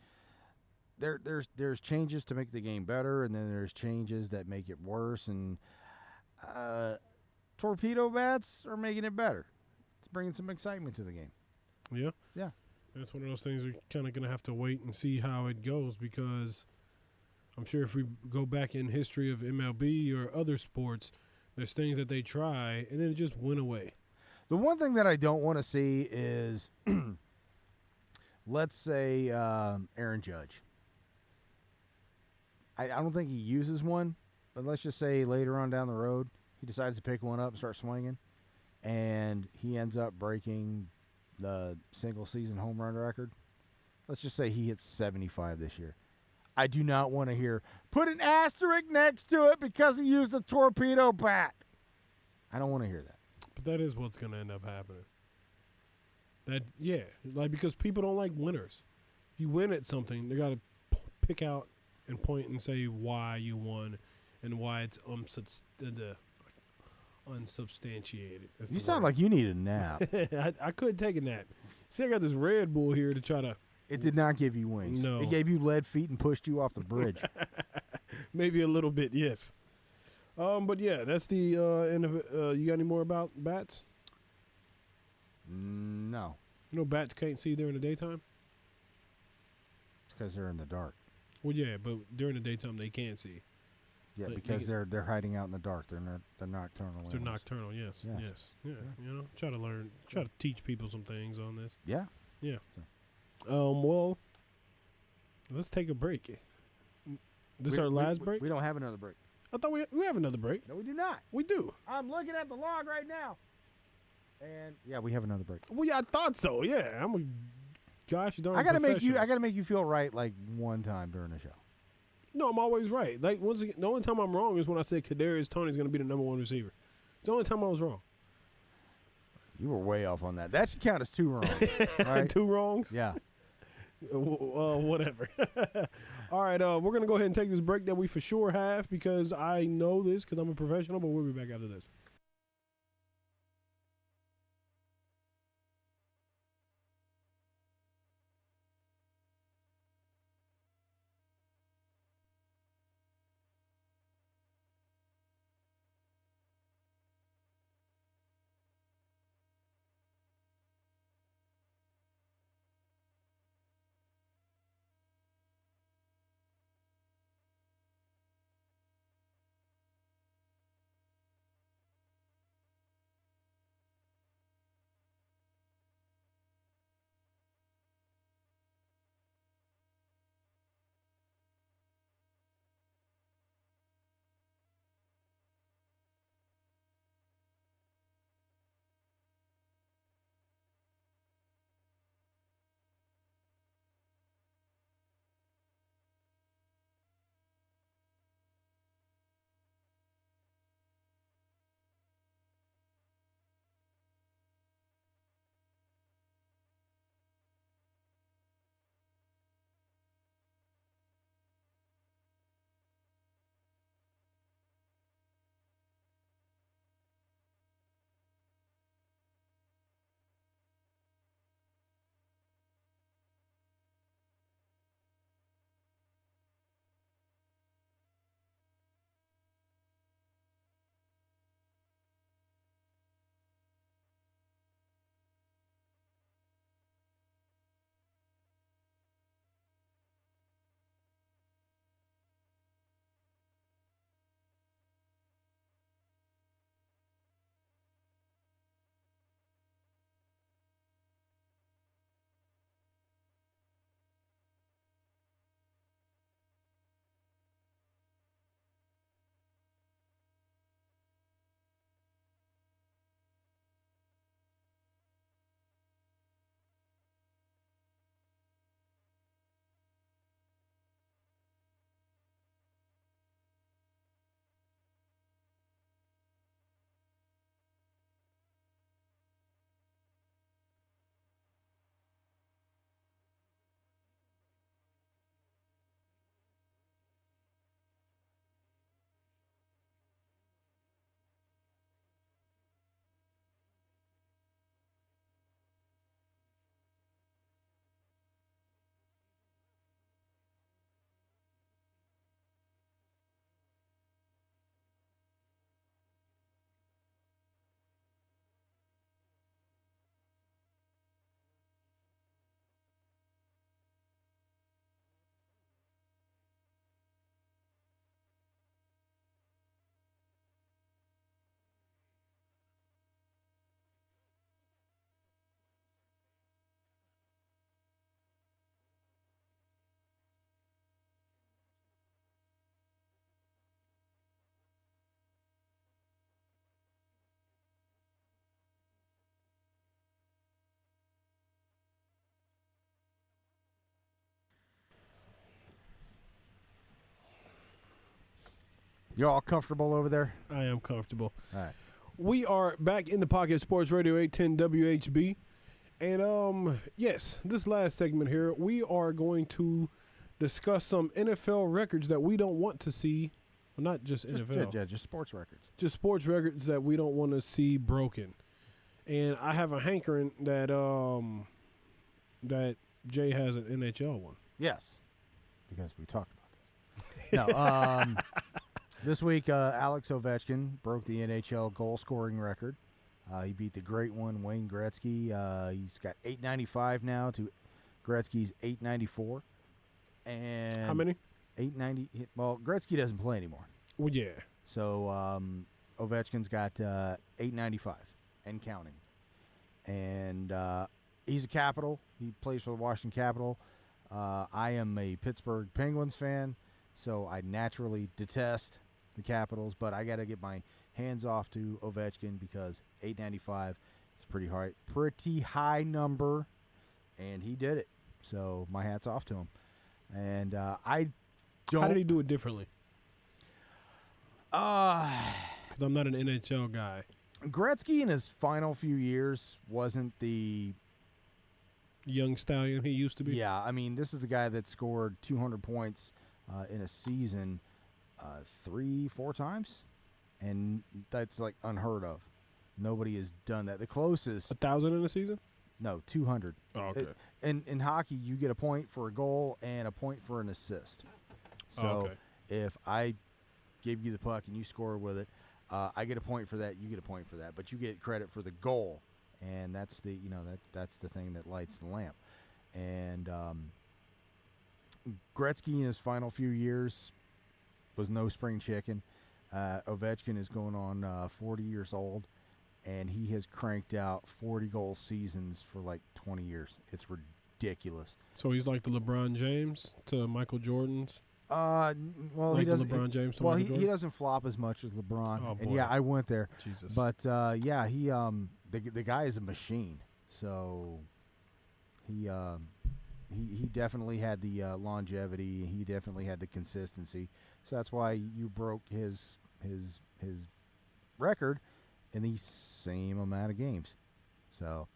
S1: there's changes to make the game better, and then there's changes that make it worse. And torpedo bats are making it better. It's bringing some excitement to the game.
S2: Yeah.
S1: Yeah.
S2: That's one of those things we're kind of gonna have to wait and see how it goes, because I'm sure if we go back in history of MLB or other sports, there's things that they try and then it just went away.
S1: The one thing that I don't want to see is, let's say, Aaron Judge. I don't think he uses one, but let's just say later on down the road, he decides to pick one up and start swinging, and he ends up breaking the single-season home run record. Let's just say he hits 75 this year. I do not want to hear, put an asterisk next to it because he used a torpedo bat. I don't want to hear that.
S2: But that is what's going to end up happening. Because people don't like winners. If you win at something, they got to pick out and point and say why you won and why it's unsubstantiated.
S1: You sound like you need a nap.
S2: I could take a nap. See, I got this Red Bull here to try to.
S1: It did not give you wings.
S2: No.
S1: It gave you lead feet and pushed you off the bridge.
S2: Maybe a little bit, yes. But yeah, that's the end of it. You got any more about bats?
S1: No.
S2: You know bats can't see during the daytime?
S1: It's because they're in the dark.
S2: Well, yeah, but during the daytime they can see.
S1: Yeah,
S2: But
S1: because
S2: you
S1: they're hiding out in the dark. They're nocturnal.
S2: They're
S1: animals.
S2: nocturnal, yes.
S1: Yeah.
S2: Yes. Yeah. Try to teach people some things on this.
S1: Yeah.
S2: Yeah.
S1: So.
S2: Well, let's take a break. This our last break?
S1: We don't have another break.
S2: I thought we have another break.
S1: No, we do not.
S2: We do.
S1: I'm looking at the log right now. And yeah, we have another break.
S2: Well, yeah, I thought so. Yeah, I'm a gosh darn.
S1: I gotta
S2: professional.
S1: make you feel right like one time during the show.
S2: No, I'm always right. Like once again, the only time I'm wrong is when I said Kadarius Toney's going to be the number one receiver. It's the only time I was wrong.
S1: You were way off on that. That should count as 2 wrongs. Right?
S2: 2 wrongs.
S1: Yeah.
S2: Whatever. All right, we're going to go ahead and take this break that we for sure have, because I know this because I'm a professional, but we'll be back after this.
S1: You all comfortable over there?
S2: I am comfortable.
S1: All right.
S2: We are back in the Pocket Sports Radio 810 WHB. And, yes, this last segment here, we are going to discuss some NFL records that we don't want to see. Well, not just NFL.
S1: Yeah, just sports records.
S2: Just sports records that we don't want to see broken. And I have a hankering that that Jay has an NHL one.
S1: Yes, because we talked about this. No, this week Alex Ovechkin broke the NHL goal-scoring record. He beat the great one, Wayne Gretzky. He's got 895 now to Gretzky's 894. And
S2: how many?
S1: 890. Well, Gretzky doesn't play anymore.
S2: Well, yeah.
S1: So Ovechkin's got 895 and counting. And he's a Capital. He plays for the Washington Capital. I am a Pittsburgh Penguins fan, so I naturally detest the Capitals, but I got to get my hands off to Ovechkin because 895 is pretty high number, and he did it. So my hat's off to him. And I don't.
S2: How did he do it differently?
S1: Because
S2: I'm not an NHL guy.
S1: Gretzky in his final few years wasn't the
S2: young stallion he used to be.
S1: Yeah, I mean, this is the guy that scored 200 points in a season 3-4 times, and that's like unheard of. Nobody has done that. The closest
S2: 1,000 in a season?
S1: No, 200.
S2: Oh, okay.
S1: In hockey, you get a point for a goal and a point for an assist. So if I give you the puck and you score with it, I get a point for that. You get a point for that, but you get credit for the goal, and that's the that's the thing that lights the lamp. And Gretzky in his final few years was no spring chicken. Ovechkin is going on 40 years old, and he has cranked out 40-goal seasons for like 20 years. It's ridiculous.
S2: So he's like the LeBron James to Michael Jordan's?
S1: Well,
S2: like
S1: he doesn't.
S2: LeBron James to
S1: well,
S2: Michael Jordan?
S1: he doesn't flop as much as LeBron.
S2: Oh,
S1: and
S2: boy.
S1: yeah, I went there.
S2: Jesus.
S1: But yeah, he the guy is a machine. So he definitely had the longevity. He definitely had the consistency. So that's why you broke his record in the same amount of games. So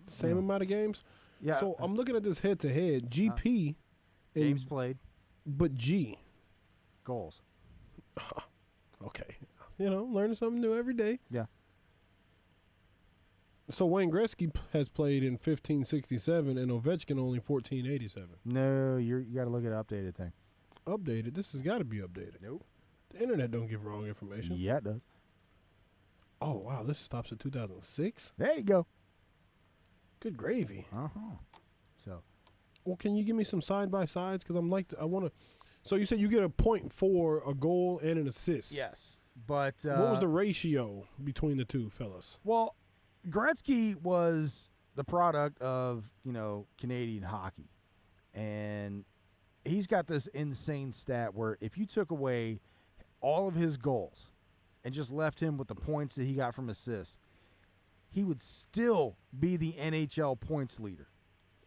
S2: same amount of games?
S1: Yeah.
S2: So I'm looking at this head-to-head. GP.
S1: Games played.
S2: But G.
S1: Goals.
S2: Okay. Learning something new every day.
S1: Yeah.
S2: So Wayne Gretzky has played in 1567 and Ovechkin only 1487.
S1: No, you got to look at updated thing.
S2: Updated? This has got to be updated.
S1: Nope.
S2: The internet don't give wrong information.
S1: Yeah, it does.
S2: Oh, wow. This stops at 2006?
S1: There you go.
S2: Good gravy.
S1: Uh-huh. So.
S2: Well, can you give me some side-by-sides? Because I want to. So you said you get a point for a goal and an assist.
S1: Yes. But
S2: what was the ratio between the two fellas?
S1: Well, Gretzky was the product of, Canadian hockey. And he's got this insane stat where if you took away all of his goals and just left him with the points that he got from assists, he would still be the NHL points leader.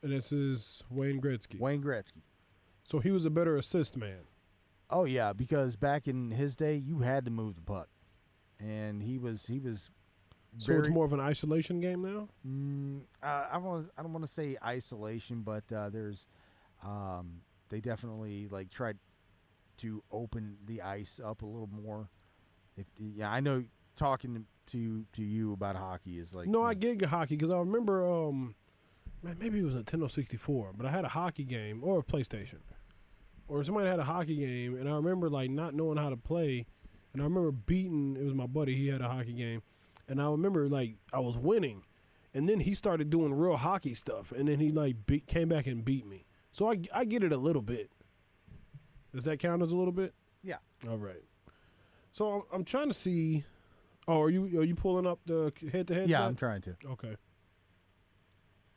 S2: And this is Wayne Gretzky.
S1: Wayne Gretzky.
S2: So he was a better assist man.
S1: Oh, yeah, because back in his day, you had to move the puck. And he was
S2: So it's more of an isolation game now?
S1: I don't want to say isolation, but there's they definitely tried to open the ice up a little more. I know talking to you about hockey is like.
S2: No, I get hockey because I remember maybe it was Nintendo 64, but I had a hockey game or a PlayStation, or somebody had a hockey game, and I remember not knowing how to play, and I remember beating. It was my buddy. He had a hockey game, and I remember I was winning, and then he started doing real hockey stuff, and then he came back and beat me. So I get it a little bit. Does that count as a little bit?
S1: Yeah.
S2: All right. So I'm trying to see. Oh, are you pulling up the head-to-head?
S1: Yeah,
S2: side?
S1: I'm trying to.
S2: Okay.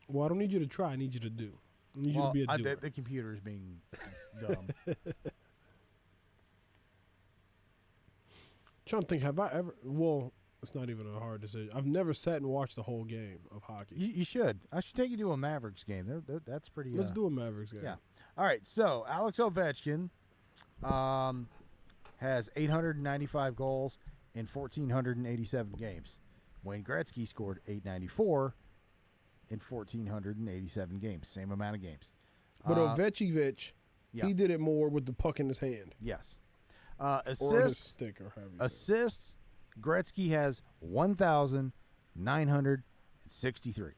S2: Well, I don't need you to try. I need you to do. I need you to be a doer.
S1: The computer is being dumb.
S2: Trying to think, have I ever? Well, it's not even a hard decision. I've never sat and watched the whole game of hockey.
S1: You should. I should take you to a Mavericks game. That's pretty.
S2: Let's do a Mavericks game.
S1: Yeah. All right. So Alex Ovechkin, has 895 goals in 1,487 games. Wayne Gretzky scored 894 in 1,487 games. Same amount of games.
S2: But Ovechkin,
S1: yeah.
S2: he did it more with the puck in his hand.
S1: Yes.
S2: Or his stick, or however you say it.
S1: Assists, Gretzky has 1,963.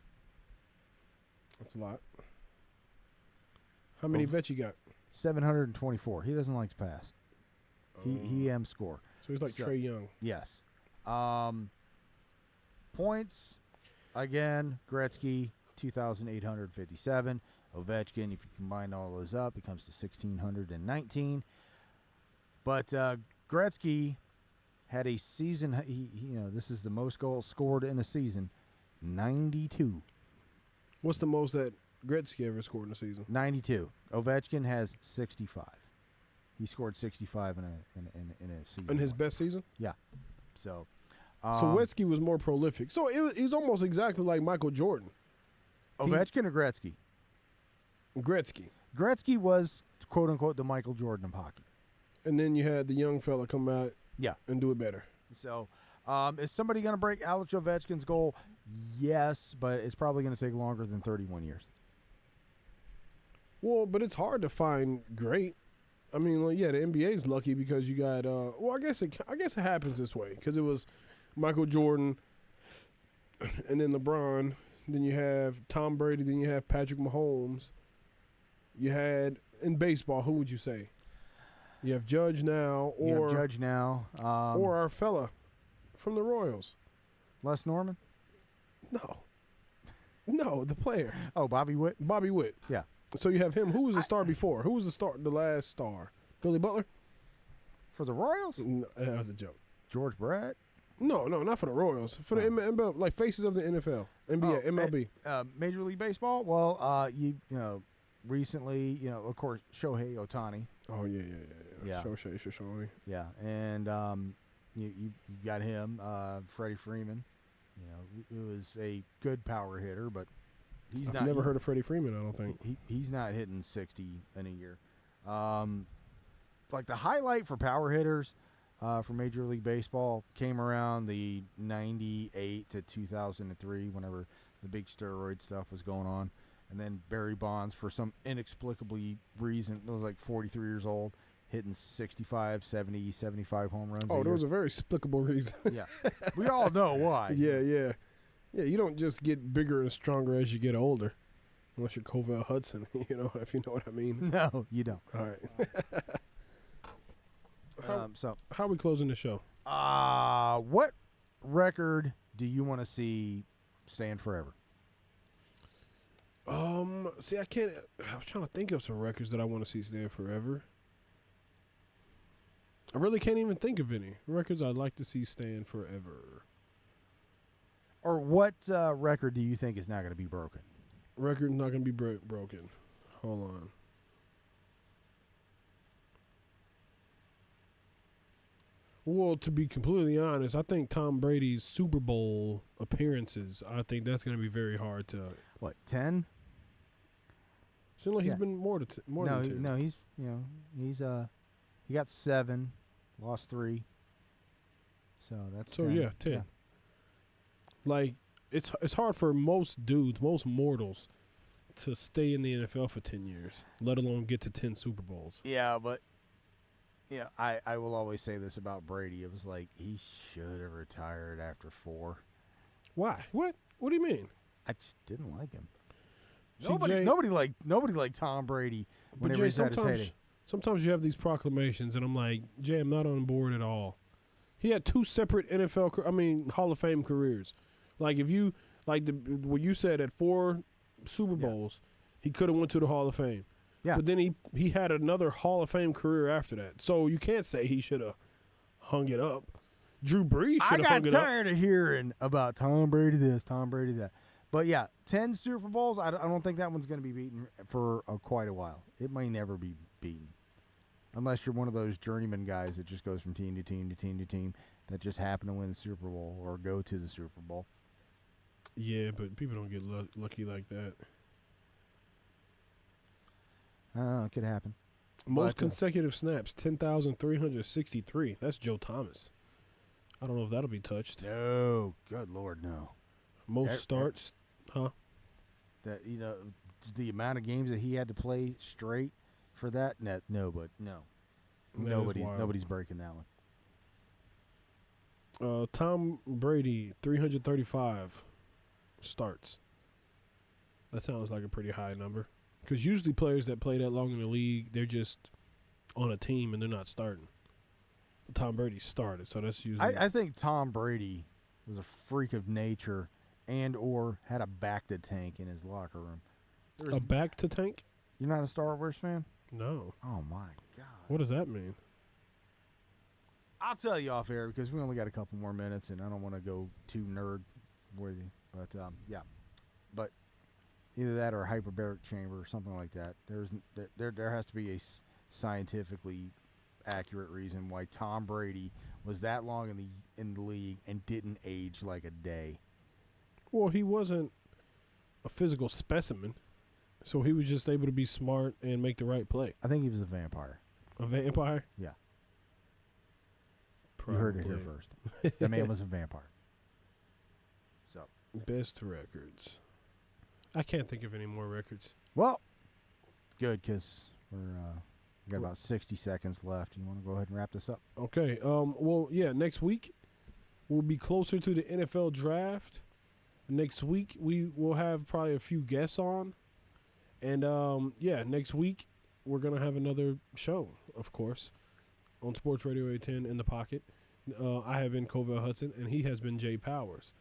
S2: That's a lot. How many Vetch you got?
S1: 724. He doesn't like to pass. He score.
S2: So he's like Trey Young.
S1: Yes. Points, again, Gretzky, 2,857. Ovechkin, if you combine all those up, it comes to 1,619. But Gretzky had a season. This is the most goals scored in a season, 92.
S2: What's the most that Gretzky ever scored in a season?
S1: 92. Ovechkin has 65. He scored 65 in a season.
S2: In his best season?
S1: Yeah. So
S2: Gretzky was more prolific. So he's almost exactly like Michael Jordan.
S1: Ovechkin or Gretzky?
S2: Gretzky.
S1: Gretzky was, quote unquote, the Michael Jordan of hockey.
S2: And then you had the young fella come out and do it better.
S1: So is somebody going to break Alex Ovechkin's goal? Yes, but it's probably going to take longer than 31 years.
S2: Well, but it's hard to find great. I mean, the NBA's lucky because you got. I guess it happens this way because it was Michael Jordan, and then LeBron. Then you have Tom Brady. Then you have Patrick Mahomes. You had in baseball. Who would you say? You have Judge now, or or our fella from the Royals,
S1: Les Norman.
S2: No, the player.
S1: Oh, Bobby Witt.
S2: Bobby Witt.
S1: Yeah.
S2: So you have him. Who was the star before? Who was the last star? Billy Butler?
S1: For the Royals?
S2: No, that was a joke.
S1: George Brett?
S2: No, not for the Royals. For the MLB, like faces of the NFL, NBA, MLB.
S1: Major League Baseball? Well, recently, of course, Shohei Ohtani.
S2: Oh, yeah. Shohei.
S1: Yeah, and you got him, Freddie Freeman. Who was a good power hitter, but
S2: I've never heard of Freddie Freeman, I don't think.
S1: He's not hitting 60 in a year. Like the highlight for power hitters for Major League Baseball came around the 98 to 2003, whenever the big steroid stuff was going on. And then Barry Bonds, for some inexplicably reason, was like 43 years old, hitting 65, 70, 75 home runs.
S2: Oh, there was a very explicable reason.
S1: Yeah. We all know why.
S2: Yeah, you don't just get bigger and stronger as you get older. Unless you're Covell Hudson, if you know what I mean.
S1: No, you don't.
S2: All right. How are we closing the show?
S1: What record do you want to see stand forever?
S2: See, I can't. I was trying to think of some records that I want to see stand forever. I really can't even think of any records I'd like to see stand forever.
S1: Or what record do you think is not going to be broken?
S2: Record's not going to be broken. Hold on. Well, to be completely honest, I think Tom Brady's Super Bowl appearances, I think that's going to be very hard to.
S1: What, 10?
S2: Seems like he's been more than 10.
S1: No, he's he got 7, lost 3. So that's 10.
S2: Yeah, 10. Yeah. Like it's hard for most dudes, most mortals, to stay in the NFL for 10 years, let alone get to 10 Super Bowls.
S1: Yeah, but I will always say this about Brady. It was like he should have retired after 4.
S2: Why? What do you mean?
S1: I just didn't like him.
S2: See,
S1: nobody liked Tom Brady whenever he had his heyday.
S2: Sometimes you have these proclamations, and I'm like, Jay, I'm not on board at all. He had 2 separate Hall of Fame careers. Like if you what you said at 4 Super Bowls, he could have went to the Hall of Fame.
S1: Yeah.
S2: But then he had another Hall of Fame career after that. So you can't say he should have hung it up. Drew Brees should have hung it up.
S1: I got tired of hearing about Tom Brady this, Tom Brady that. But yeah, 10 Super Bowls, I don't think that one's going to be beaten for quite a while. It may never be beaten. Unless you're one of those journeyman guys that just goes from team to team to team to team that just happen to win the Super Bowl or go to the Super Bowl.
S2: Yeah, but people don't get lucky like that.
S1: It could happen.
S2: Most consecutive snaps, 10,363. That's Joe Thomas. I don't know if that'll be touched.
S1: No, good Lord, no.
S2: Most starts, huh?
S1: That the amount of games that he had to play straight for that. No. Nobody's breaking that one.
S2: Tom Brady, 335 starts. That sounds like a pretty high number. Because usually players that play that long in the league, they're just on a team and they're not starting. But Tom Brady started, so that's usually.
S1: I think Tom Brady was a freak of nature and or had a back to tank in his locker room.
S2: A back to tank?
S1: You're not a Star Wars fan?
S2: No.
S1: Oh, my God.
S2: What does that mean?
S1: I'll tell you off air because we only got a couple more minutes and I don't want to go too nerd with you. But, yeah. But either that or a hyperbaric chamber or something like that. There has to be a scientifically accurate reason why Tom Brady was that long in the league and didn't age like a day.
S2: Well, he wasn't a physical specimen, so he was just able to be smart and make the right play.
S1: I think he was a vampire.
S2: A vampire?
S1: Yeah.
S2: Probably.
S1: You heard it here first. The man was a vampire. So
S2: best records. I can't think of any more records.
S1: Well, good because we got about 60 seconds left. You want to go ahead and wrap this up?
S2: Okay. Well, yeah. Next week we'll be closer to the NFL draft. Next week we will have probably a few guests on, and next week we're gonna have another show, of course, on Sports Radio 810 in the pocket. I have been Covell Hudson, and he has been Jay Powers.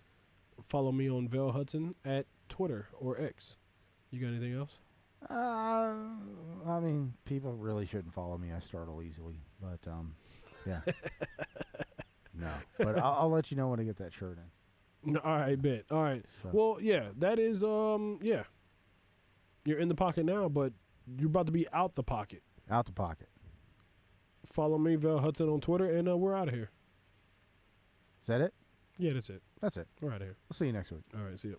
S2: Follow me on Vel Hudson at Twitter or X. You got anything else?
S1: I mean, people really shouldn't follow me. I startle easily, but yeah, no. But I'll let you know when I get that shirt in.
S2: All right, bet. All right. So. Well, yeah, that is yeah. You're in the pocket now, but you're about to be out the pocket.
S1: Out the pocket.
S2: Follow me, Vel Hudson, on Twitter, and we're out of here.
S1: Is that it?
S2: Yeah, that's it.
S1: That's it.
S2: We're out of here.
S1: We'll see you next week.
S2: All right, see you.